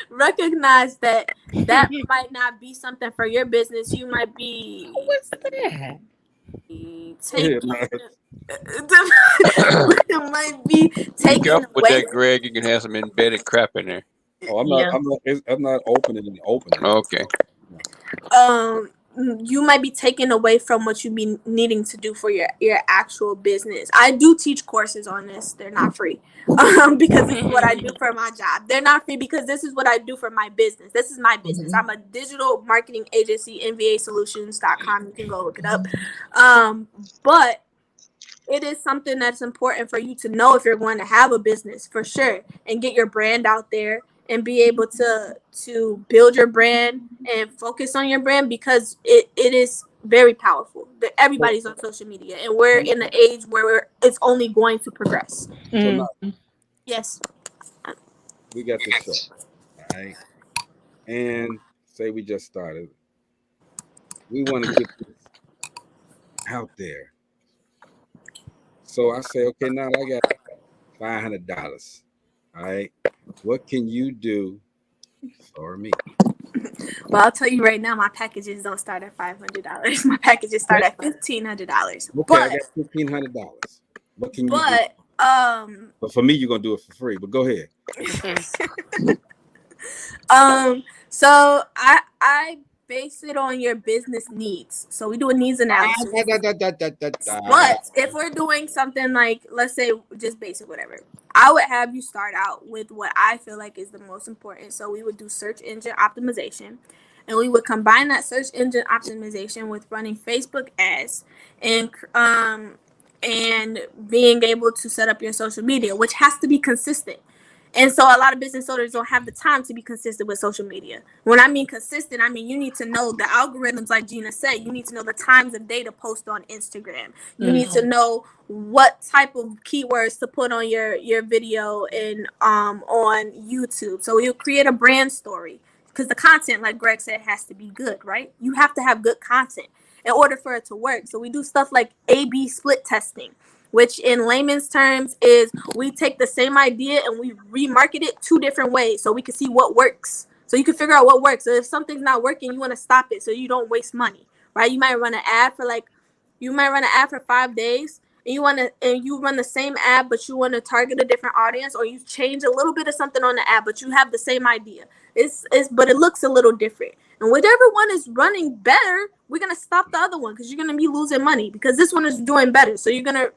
recognize that might not be something for your business. You might be What's that? taking might be Be taken careful with away. that, Greg. You can have some embedded crap in there. Oh, I'm Yeah. not opening and opening. Okay. You might be taken away from what you be needing to do for your actual business. I do teach courses on this. They're not free because this is what I do for my job. They're not free because this is what I do for my business. This is my business. I'm a digital marketing agency, nvasolutions.com. You can go look it up. But it is something that's important for you to know if you're going to have a business, for sure, and get your brand out there and be able to build your brand and focus on your brand, because it is very powerful. Everybody's on social media, and we're in an age where it's only going to progress. So now Yes. we got this show, all right? And say we just started. We want to get this out there. So I say, okay, now I got $500. All right. What can you do for me? Well, I'll tell you right now, my packages don't start at $500. My packages start at $1,500. Okay, I got $1,500. What can you do? But for me, you're gonna do it for free. But go ahead. So I base it on your business needs. So we do a needs analysis. But if we're doing something like, let's say, just basic, whatever, I would have you start out with what I feel like is the most important. So we would do search engine optimization, and we would combine that search engine optimization with running Facebook ads and being able to set up your social media, which has to be consistent. And so a lot of business owners don't have the time to be consistent with social media. When I mean consistent, I mean you need to know the algorithms, like Gina said. You need to know the times of day to post on Instagram. You need to know what type of keywords to put on your video and on YouTube. So you'll create a brand story, because the content, like Greg said, has to be good, right? You have to have good content in order for it to work. So we do stuff like A/B split testing, which in layman's terms is we take the same idea and we remarket it 2 different ways so we can see what works. So you can figure out what works. So if something's not working, you want to stop it so you don't waste money, right? You might run an ad for 5 days, and you run the same ad, but you want to target a different audience, or you change a little bit of something on the ad, but you have the same idea. But it looks a little different. And whichever one is running better, we're gonna stop the other one, because you're gonna be losing money because this one is doing better. So you're gonna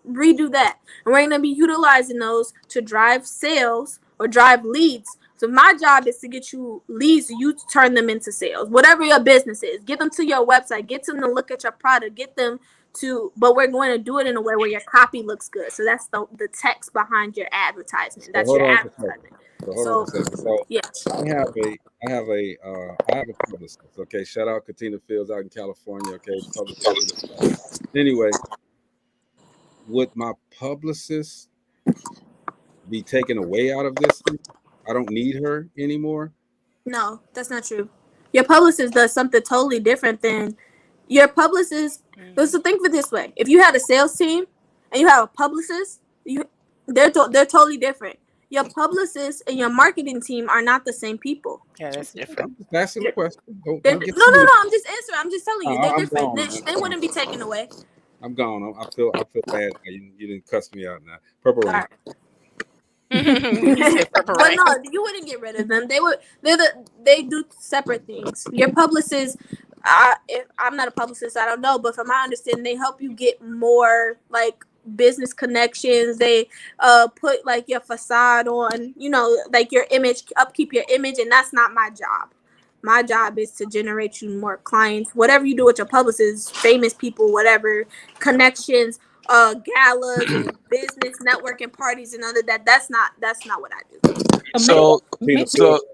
redo that, and we're going to be utilizing those to drive sales or drive leads. So my job is to get you leads, you turn them into sales, whatever your business is. Get them to your website, get them to look at your product, get them to, but we're going to do it in a way where your copy looks good. So that's the text behind your advertisement. That's your advertisement. So yeah. I have a publicist. Okay, shout out Katina Fields out in California. Okay, publicist. Anyway, would my publicist be taken away out of this thing? I don't need her anymore. No, that's not true. Your publicist does something totally different than your publicist. So think of it this way: if you had a sales team and you have a publicist, they're totally different. Your publicist and your marketing team are not the same people. Yeah, that's different. I'm just asking a question. No. I'm just answering. I'm just telling you, they're different. They wouldn't be taken away. I'm gone. I feel bad. You didn't cuss me out now. Purple Rain. But no, you wouldn't get rid of them. They do separate things. Your publicist, if I'm not a publicist, I don't know, but from my understanding, they help you get more like business connections. They put like your facade on, like your image, upkeep your image, and that's not my job. My job is to generate you more clients. Whatever you do with your publicists, famous people, whatever, connections, galas, and business networking parties and other that's not what I do. So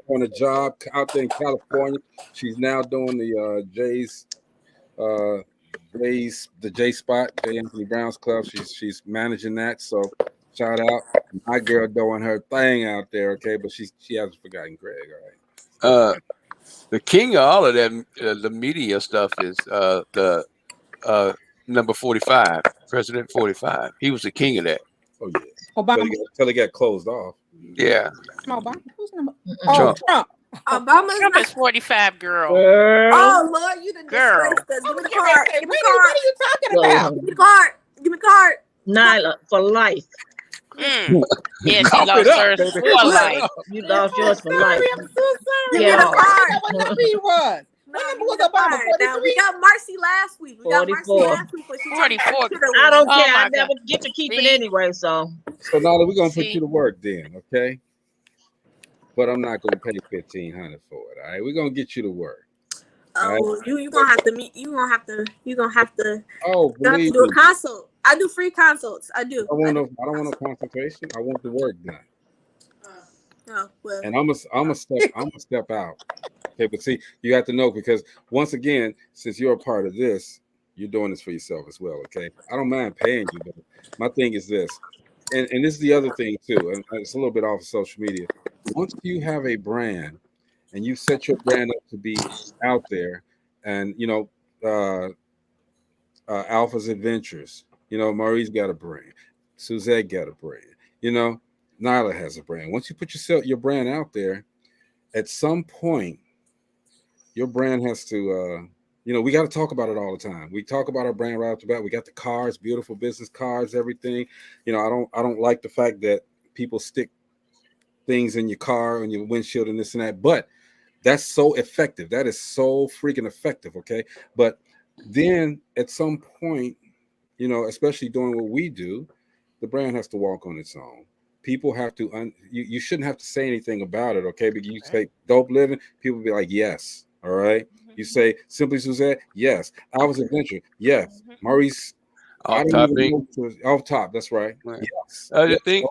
on a job out there in California, she's now doing the J Spot, J Anthony Brown's club. She's managing that. So shout out my girl doing her thing out there. Okay, but she hasn't forgotten Greg. All right. The king of all of that, the media stuff is the number 45, President 45. He was the king of that. Oh yeah. Obama. Until he got closed off. Yeah. Obama. Who's number? Trump. Trump. Obama's Trump not. is 45, girl. Oh Lord, you done Girl. disgraced us. Give me the card. Give me the card. What are you talking about? Give me the card. Give me the card. Nyla, for life. Yes, Cough he lost it up, hers baby. for life. You lost yours for life. I'm so sorry. Give me the I card. know what number he was. What number was Obama? Now, we got Marcy last week. We got Marcy 44. last week. But she 44. I don't Oh, care. my I never God. get to keep it See? anyway. So Nala, we're gonna put See? you to work then, okay? But I'm not gonna pay $1,500 for it. All right, we're gonna get you to work. Oh, you gonna have to meet. You gonna have to. Oh, You have to believe do a me. consult. I do free consults. I do. I don't want no consultation. I want the work done. Oh well. And I'm a step out. Okay, but see, you have to know, because once again, since you're a part of this, you're doing this for yourself as well. Okay, I don't mind paying you, but my thing is this, and this is the other thing too, and it's a little bit off of social media. Once you have a brand and you set your brand up to be out there, and you know, Alpha's Adventures, you know, Maurice got a brand, Suzette got a brand, you know, Nyla has a brand. Once you put your brand out there, at some point, your brand has to, you know, we got to talk about it all the time. We talk about our brand right off the bat. We got the cards, beautiful business cards, everything. You know, I don't like the fact that people stick things in your car and your windshield and this and that, but that's so effective. That is so freaking effective. Okay. But then at some point, you know, especially doing what we do, the brand has to walk on its own. People have to, you shouldn't have to say anything about it. Okay. But you say Dope Living, people be like, yes. All right. You say Simply Suzette, yes. Alpha's Adventure, yes. Maurice, Off topic. Off top, that's right. Right. Yes. The thing,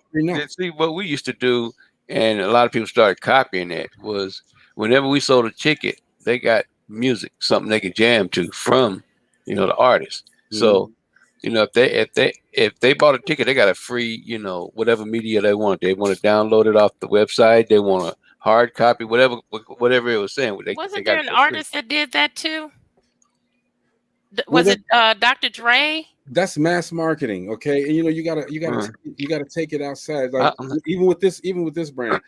see, what we used to do, and a lot of people started copying it, was whenever we sold a ticket, they got music, something they could jam to from, you know, the artist. So, you know, if they bought a ticket, they got a free, you know, whatever media they want. They want to download it off the website. They want a hard copy, whatever it was saying. Wasn't there an artist that did that too? Was it Dr. Dre? That's mass marketing, okay? And you know, you gotta take it outside. Like even with this brand,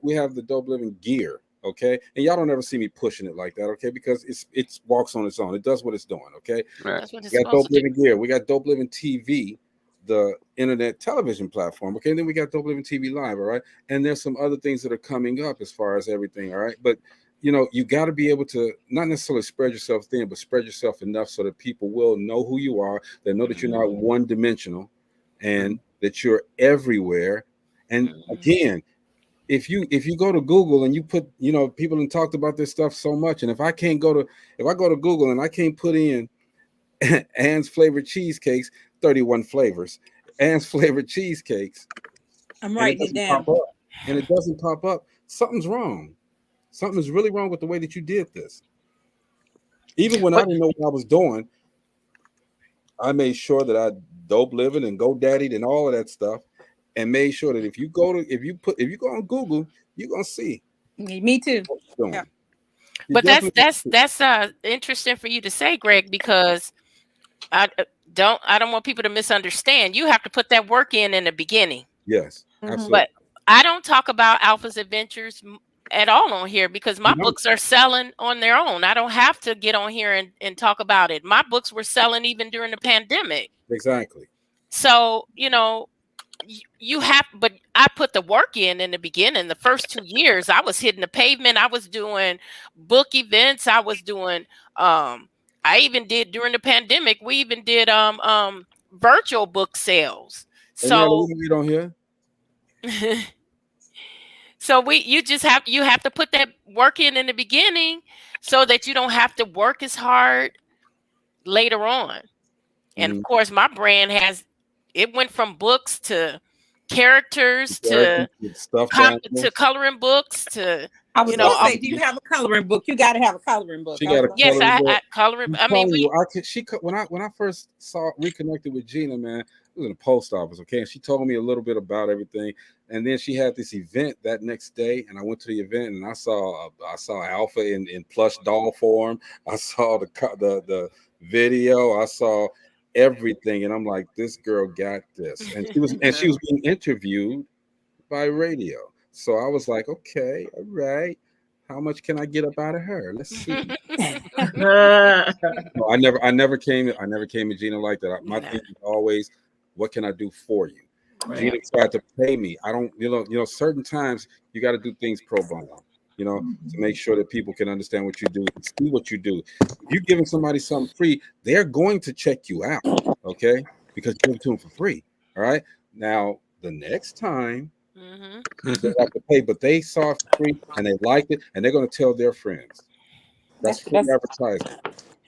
we have the Dope Living gear, okay? And y'all don't ever see me pushing it like that, okay? Because it walks on its own. It does what it's doing, okay? Right. That's what it's we got Dope Living gear. We got Dope Living TV, the internet television platform, okay? And then we got Dope Living TV Live, all right? And there's some other things that are coming up as far as everything, all right? But you know, you got to be able to not necessarily spread yourself thin, but spread yourself enough so that people will know who you are. They know that you're not one-dimensional and that you're everywhere. And again, if you go to Google and you put, you know, people have talked about this stuff so much, and if I go to Google and I can't put in Ann's flavored cheesecakes, 31 flavors, Ann's flavored cheesecakes, I'm writing it down, and it doesn't pop up, something's wrong. Something's really wrong with the way that you did this. Even when I didn't know what I was doing, I made sure that I Dope Living and GoDaddy and all of that stuff, and made sure that if you go on Google, you're gonna see. Me too. Yeah. But that's interesting for you to say, Greg, because I don't want people to misunderstand. You have to put that work in the beginning. Yes, absolutely. But I don't talk about Alpha's Adventures at all on here because my books are selling on their own. I don't have to get on here and talk about it. My books were selling even during the pandemic. Exactly. So, you know, but I put the work in the beginning. The first 2 years, I was hitting the pavement. I was doing book events. I was doing, I even did during the pandemic, we even did virtual book sales. So we don't hear. So you have to put that work in the beginning so that you don't have to work as hard later on. And of course, my brand it went from books to characters to coloring books to. I was going to say, do you have a coloring book? You got to have a coloring book. She got a yes, coloring book. I coloring. I mean, when I first reconnected with Gina, man, it was in the post office, okay, and she told me a little bit about everything, and then she had this event that next day, and I went to the event, and I saw Alpha in plush doll form. I saw the video. I saw everything, and I'm like, this girl got this, and she was being interviewed by radio. So I was like, okay, all right. How much can I get up out of her? Let's see. No, I never came to Gina like that. My thing is always, what can I do for you? Right. Gina tried to pay me. I don't, certain times you got to do things pro bono, to make sure that people can understand what you do and see what you do. If you're giving somebody something free, they're going to check you out, okay? Because you give it to them for free. All right. Now the next time. They have to pay, but they saw it for free and they liked it, and they're going to tell their friends. That's free advertising.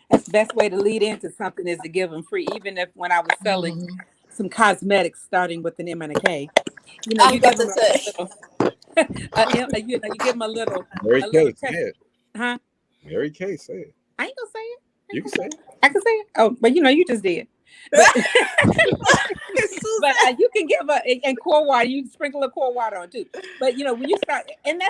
That's the best way to lead into something is to give them free. Even if when I was selling some cosmetics, starting with an M and a K, you give them you give them a little. Mary Kay, say it. Huh? Mary Kay, say it. I ain't gonna say it. You can say it. I can say it. Oh, but you just did. But you can give and core water. You sprinkle a core water on too. But when you start, and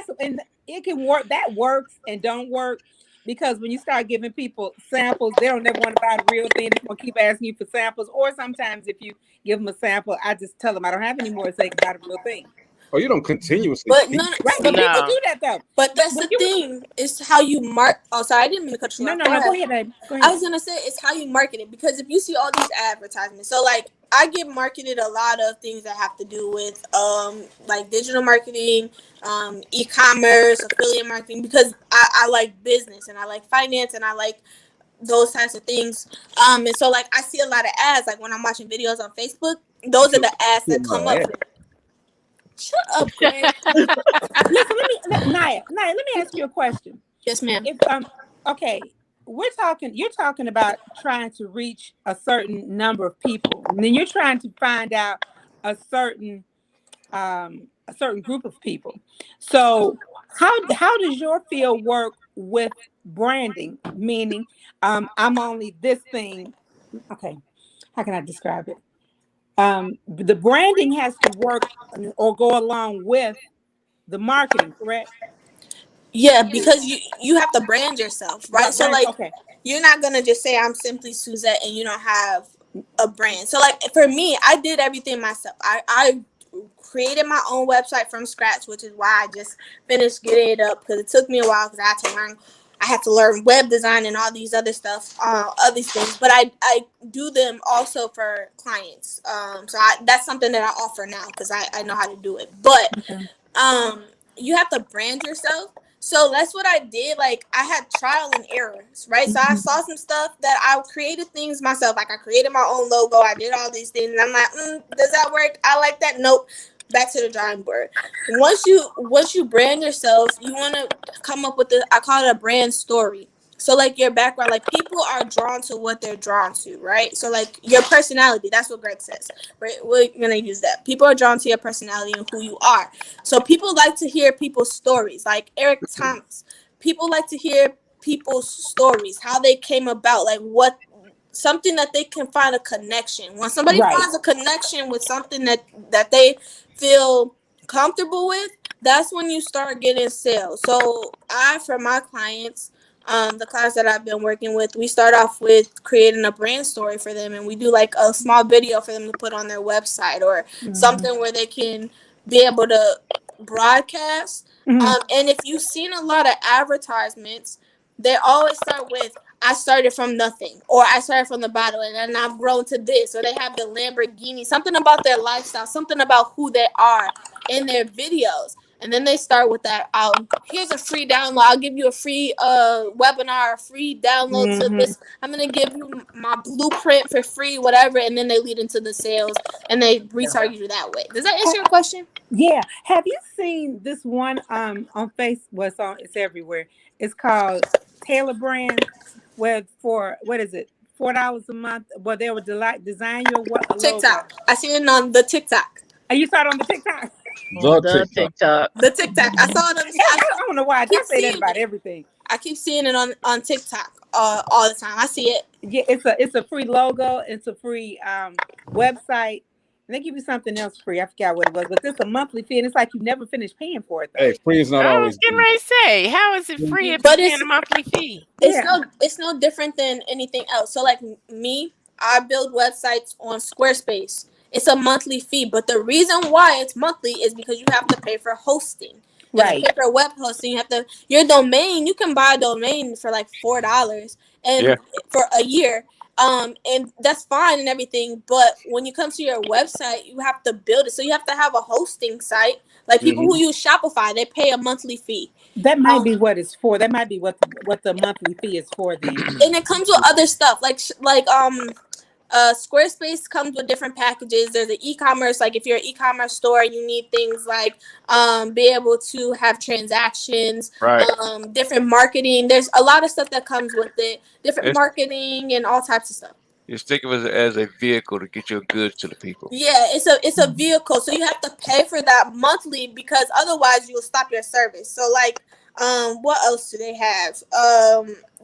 it can work. That works and don't work, because when you start giving people samples, they don't ever want to buy the real thing. They're gonna keep asking you for samples. Or sometimes if you give them a sample, I just tell them I don't have any more, so they can buy the real thing. Oh, you don't continuously. But people do that though. But that's the thing. It's how you mark. Oh, sorry, I didn't mean to cut you off. No, go ahead, babe. Go ahead. I was gonna say it's how you market it, because if you see all these advertisements, so like I get marketed a lot of things that have to do with like digital marketing, e-commerce, affiliate marketing, because I like business and I like finance and I like those types of things. And so like I see a lot of ads, like when I'm watching videos on Facebook, those are the ads that come up. Shut up, Greg. Listen, Naya, let me ask you a question. Yes, ma'am. Okay, you're talking about trying to reach a certain number of people, and then you're trying to find out a certain group of people. So how does your field work with branding? Meaning, I'm only this thing. Okay, how can I describe it? The branding has to work or go along with the marketing, correct? Yeah, because you have to brand yourself, right? So like, you're not gonna just say I'm simply Suzette and you don't have a brand. So like for me, I did everything myself. I created my own website from scratch, which is why I just finished getting it up, because it took me a while, because I had to learn web design and all these other stuff, other things. But I do them also for clients. So that's something that I offer now, because I know how to do it. But you have to brand yourself. So that's what I did. Like I had trial and errors, right? So I saw some stuff that I created things myself. Like I created my own logo. I did all these things. And I'm like, does that work? I like that. Nope. Back to the drawing board. Once you brand yourself, you want to come up with I call it a brand story. So like your background, like people are drawn to what they're drawn to, right? So like your personality, that's what Greg says, right? We're gonna use that. People are drawn to your personality and who you are. So people like to hear people's stories, like Eric Thomas. People like to hear people's stories, how they came about, like something that they can find a connection. When somebody finds a connection with something that they feel comfortable with, that's when you start getting sales. So for my clients, the clients that I've been working with, we start off with creating a brand story for them, and we do like a small video for them to put on their website or something where they can be able to broadcast. And if you've seen a lot of advertisements, they always start with, I started from nothing, or I started from the bottom and then I've grown to this, or they have the Lamborghini, something about their lifestyle, something about who they are in their videos. And then they start with that. Here's a free download. I'll give you a free webinar, a free download to this. I'm going to give you my blueprint for free, whatever. And then they lead into the sales and they retarget you that way. Does that answer your question? Yeah. Have you seen this one on Facebook? It's everywhere. It's called Taylor Brand, where for, what is it? $4 a month. Well, they would design your TikTok. I seen it on the TikTok. Oh, you saw it on the TikTok? The TikTok. I saw it on the I don't know why I keep saying that about everything. I keep seeing it on TikTok all the time. I see it. Yeah, it's a free logo. It's a free website. And they give you something else free. I forgot what it was, but it's a monthly fee, and it's like you never finish paying for it. Though. Hey, free is not always. I was getting ready to say, how is it free if but you're paying a monthly fee? It's no different than anything else. So like me, I build websites on Squarespace. It's a monthly fee, but the reason why it's monthly is because you have to pay for hosting. You have to pay for web hosting. You have to your domain. You can buy a domain for like $4 and for a year. And that's fine and everything, but when you come to your website, you have to build it. So you have to have a hosting site. Like people who use Shopify, they pay a monthly fee. That might be what it's for. That might be what the monthly fee is for then. And it comes with other stuff like Squarespace comes with different packages. There's an e-commerce, like if you're an e-commerce store, you need things like be able to have transactions, different marketing. There's a lot of stuff that comes with it, different marketing and all types of stuff. Just think of it as a vehicle to get your goods to the people. Yeah, it's a vehicle, so you have to pay for that monthly because otherwise you'll stop your service. So like, what else do they have?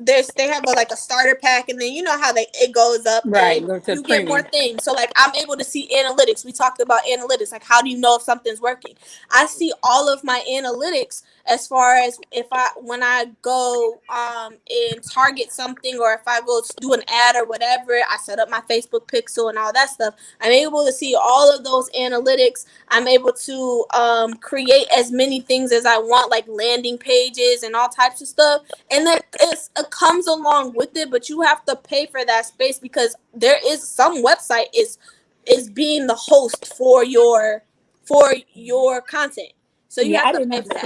They have like a starter pack, and then you know how it goes up, right? And you get more things. So like, I'm able to see analytics. We talked about analytics, like how do you know if something's working? I see all of my analytics as far as when I go and target something, or if I go do an ad or whatever, I set up my Facebook pixel and all that stuff. I'm able to see all of those analytics. I'm able to create as many things as I want, like landing pages and all types of stuff. And then it comes along with it, but you have to pay for that space because there is some website is being the host for your content. So you have to pay for that.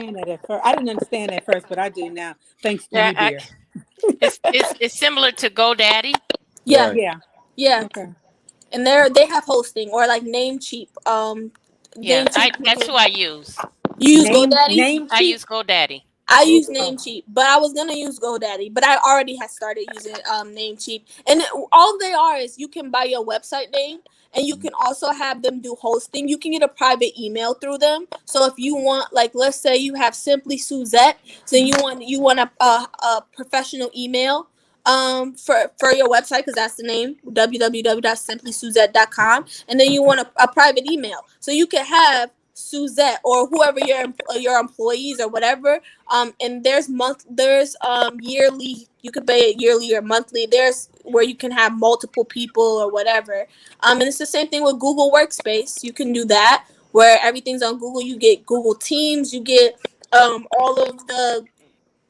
I didn't understand that at first, but I do now. Thanks to you, dear. It's similar to GoDaddy. Yeah, right. yeah. Okay. And they have hosting or like Namecheap. That's who I use. You use GoDaddy? I use GoDaddy. I use Namecheap, but I was gonna use GoDaddy, but I already had started using Namecheap. And all they are is you can buy your website name, and you can also have them do hosting. You can get a private email through them. So if you want, like, let's say you have Simply Suzette, so you want a professional email for your website, because that's the name, www.simplysuzette.com, and then you want a private email, so you can have Suzette or whoever your employees or whatever, and there's yearly, you could pay it yearly or monthly. There's where you can have multiple people or whatever, and it's the same thing with Google Workspace. You can do that where everything's on Google. You get Google Teams, you get all of the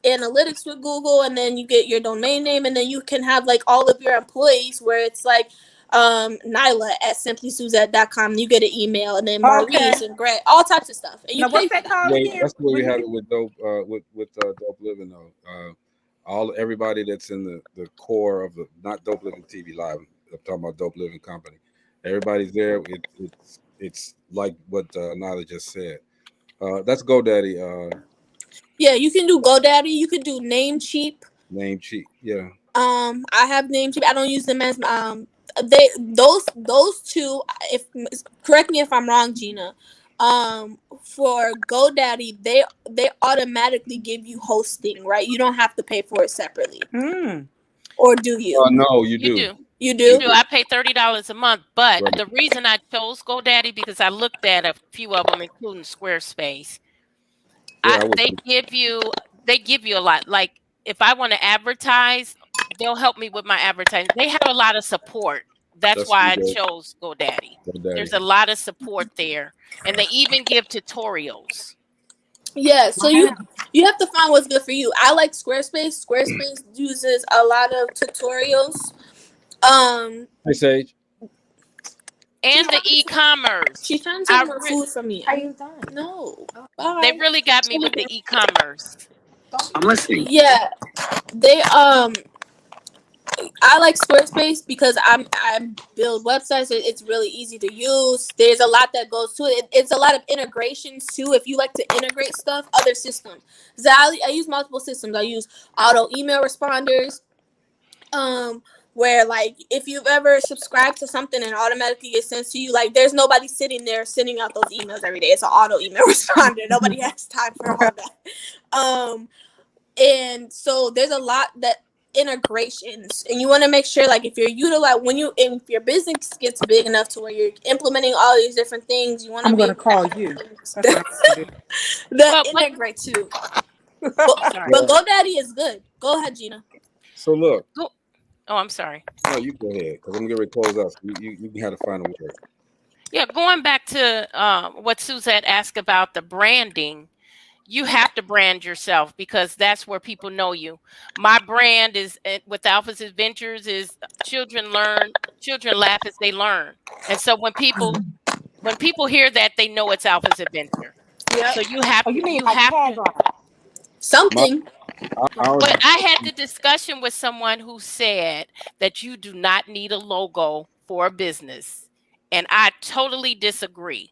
analytics with Google, and then you get your domain name, and then you can have like all of your employees where it's like Nyla at simplysuzette.com. You get an email, and then Maurice and Greg, all types of stuff. And you pay for that. That's the way we have it with Dope Dope Living though. Everybody that's in the core of the, not Dope Living TV Live, I'm talking about Dope Living Company. Everybody's there. It's like what Nyla just said. That's GoDaddy. Yeah, you can do GoDaddy. You can do Namecheap. Namecheap, yeah. I have Namecheap. I don't use them as those two. If correct me if I'm wrong, Gina. For GoDaddy, they automatically give you hosting, right? You don't have to pay for it separately. Or do you? No, you do. You do? I pay $30 a month, but the reason I chose GoDaddy because I looked at a few of them, including Squarespace. They give you a lot. Like if I want to advertise, they'll help me with my advertising. They have a lot of support. That's why I chose GoDaddy. There's a lot of support there, and they even give tutorials. Yeah, so you have to find what's good for you. I like Squarespace. Squarespace uses a lot of tutorials. Hey, Sage. And the e-commerce. She's trying to take more food from me. Are you done? No. Bye. They really got me with the e-commerce. I'm listening. Yeah. They I like Squarespace because I build websites. It's really easy to use. There's a lot that goes to it. It's a lot of integrations too. If you like to integrate stuff, other systems. So I use multiple systems. I use auto email responders. Where like if you've ever subscribed to something and automatically gets sent to you, like there's nobody sitting there sending out those emails every day. It's an auto email responder. Nobody has time for all that. And so there's a lot that integrations, and you want to make sure like if your business gets big enough to where you're implementing all these different things, you want to. I'm going to call you. That integrate too. But GoDaddy is good. Go ahead, Gina. So look. Oh, I'm sorry. No, you go ahead, because I'm going to close out. So you can have to find a word. Yeah, going back to what Suzette asked about the branding, you have to brand yourself because that's where people know you. My brand is with Alpha's Adventures is children laugh as they learn. And so when people hear that, they know it's Alpha's Adventure. Yep. So you have to, you mean you like have to. tagline? Something. But I had the discussion with someone who said that you do not need a logo for a business. And I totally disagree.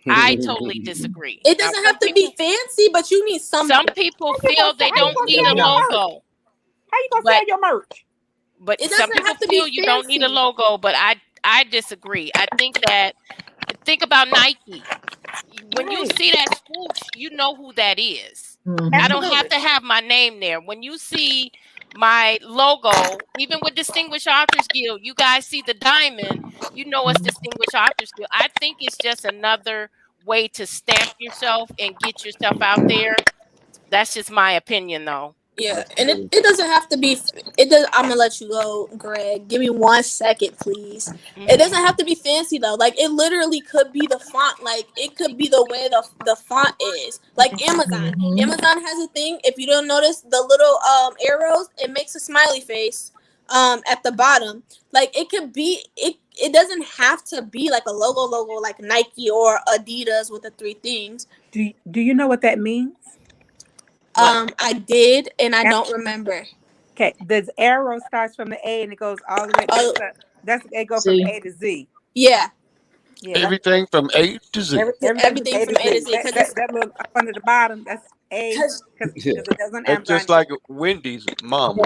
I totally disagree. It Now, doesn't have to be fancy, but you need something. some people feel they don't need a logo. How you gonna sell your merch? But It some doesn't people have to feel be you don't need a fancy. logo, but I disagree. I think about Nike. When you see that swoosh, you know who that is. I don't have to have my name there. When you see my logo, even with Distinguished Authors Guild, you guys see the diamond, you know it's Distinguished Authors Guild. I think it's just another way to stamp yourself and get yourself out there. That's just my opinion, though. Yeah, and it doesn't have to be. It does. I'm gonna let you go, Greg. Give me 1 second, please. It doesn't have to be fancy though. Like it literally could be the font. Like it could be the way the font is. Like Amazon. Amazon has a thing. If you don't notice the little arrows, it makes a smiley face at the bottom. Like it could be. It doesn't have to be like a logo like Nike or Adidas with the 3 things. Do you know what that means? I did, and I don't remember. Okay, the arrow starts from the A and it goes all the way. It goes from A to Z. Yeah. Everything from A to Z. Everything from A to Z. That little up under the bottom, that's A. Because it doesn't. It's just like Wendy's mom.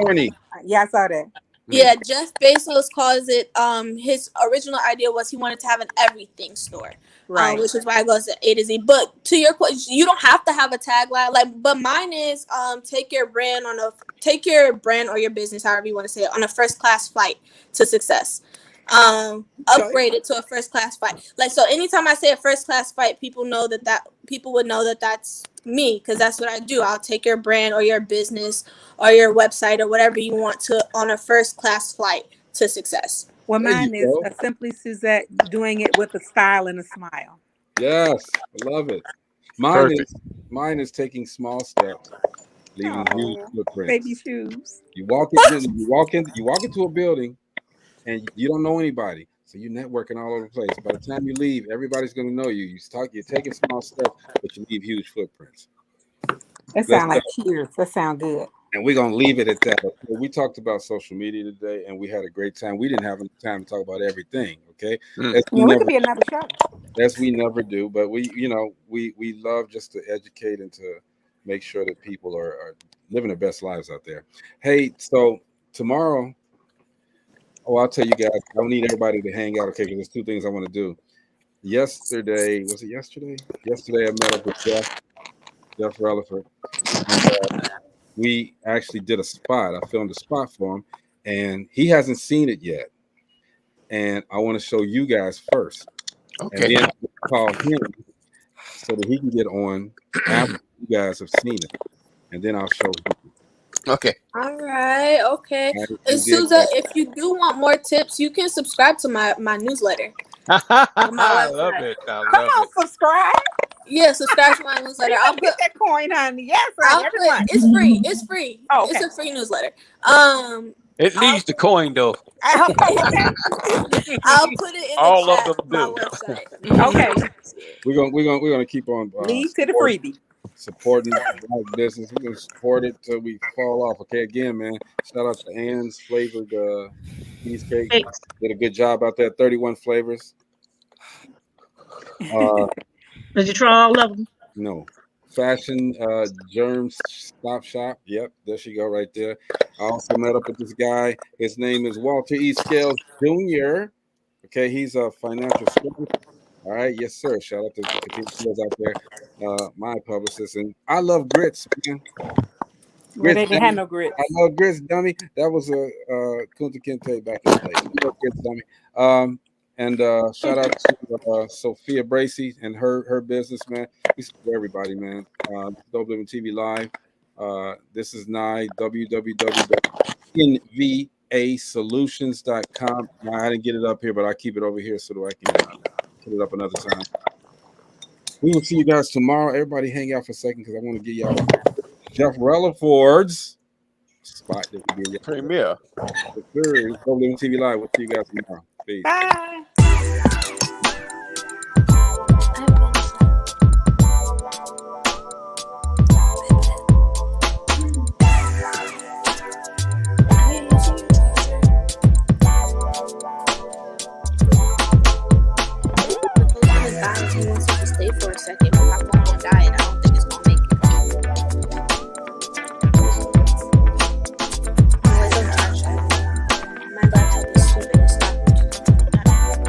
Yeah, I saw that. Yeah, Jeff Bezos calls it. His original idea was he wanted to have an everything store, right? Which is why it goes to A to Z. But to your question, you don't have to have a tagline. But mine is take your brand or your business, however you want to say it, on a first class flight to success. Upgrade it to a first class flight. Like so, anytime I say a first class flight, people would know that that's me because that's what I do. I'll take your brand or your business or your website or whatever you want to on a first class flight to success. Well, mine is Simply Suzette doing it with a style and a smile. Yes, I love it. Mine is taking small steps, leaving huge footprints. Baby shoes. You walk into a building, and you don't know anybody, so you're networking all over the place. By the time you leave, everybody's going to know you. You're taking small steps, but you leave huge footprints. That sounds like cheers. That sounds good. And we're going to leave it at that. We talked about social media today, and we had a great time. We didn't have enough time to talk about everything, okay? We could be another show. As we never do, but we love just to educate and to make sure that people are living their best lives out there. Hey, so tomorrow, I'll tell you guys, I need everybody to hang out, okay, because there's 2 things I want to do. Yesterday, was it yesterday? Yesterday, I met up with Jeff Relaford. We actually did a spot. I filmed a spot for him, and he hasn't seen it yet. And I want to show you guys first. Okay. And then call him so that he can get on after you guys have seen it. And then I'll show him. Okay. All right. Okay. And Susan, if you do want more tips, you can subscribe to my newsletter. I love it. Come on, subscribe. Yeah, subscribe to my newsletter. I'll get that coin, honey. Yes, everyone. It's free. It's free. Oh, okay. It's a free newsletter. It needs the coin though. I'll put it in all the of chat them do. my website. Okay. We're gonna keep on lead to the freebie. Supporting Black business. We're gonna support it till we fall off. Okay, again, man. Shout out to Ann's flavored cheesecake. Did a good job out there. 31 flavors. Did you try all of them? No. Fashion Germs Stop Shop. Yep, there she go right there. I also met up with this guy. His name is Walter E. Scales Jr. Okay, he's a financial service. All right, yes, sir. Shout out to Scales out there, my publicist. And I love grits, man. Grits, they didn't have no grits. I love grits, dummy. That was a Kunta Kinte back in the day. I love grits, dummy. And shout out to Sophia Bracey and her business, man. We support everybody, man. DopelivenTV Live. This is Nye, www.nv DopasSolutions.com. I didn't get it up here, but I keep it over here so that I can put it up another time. We will see you guys tomorrow. Everybody hang out for a second because I want to get y'all Jeff Relaford's spot that we did. Premier. The third DopelivenTV Live. We'll see you guys tomorrow. Peace. Bye. He wants to stay for a second, but my phone won't die, and I don't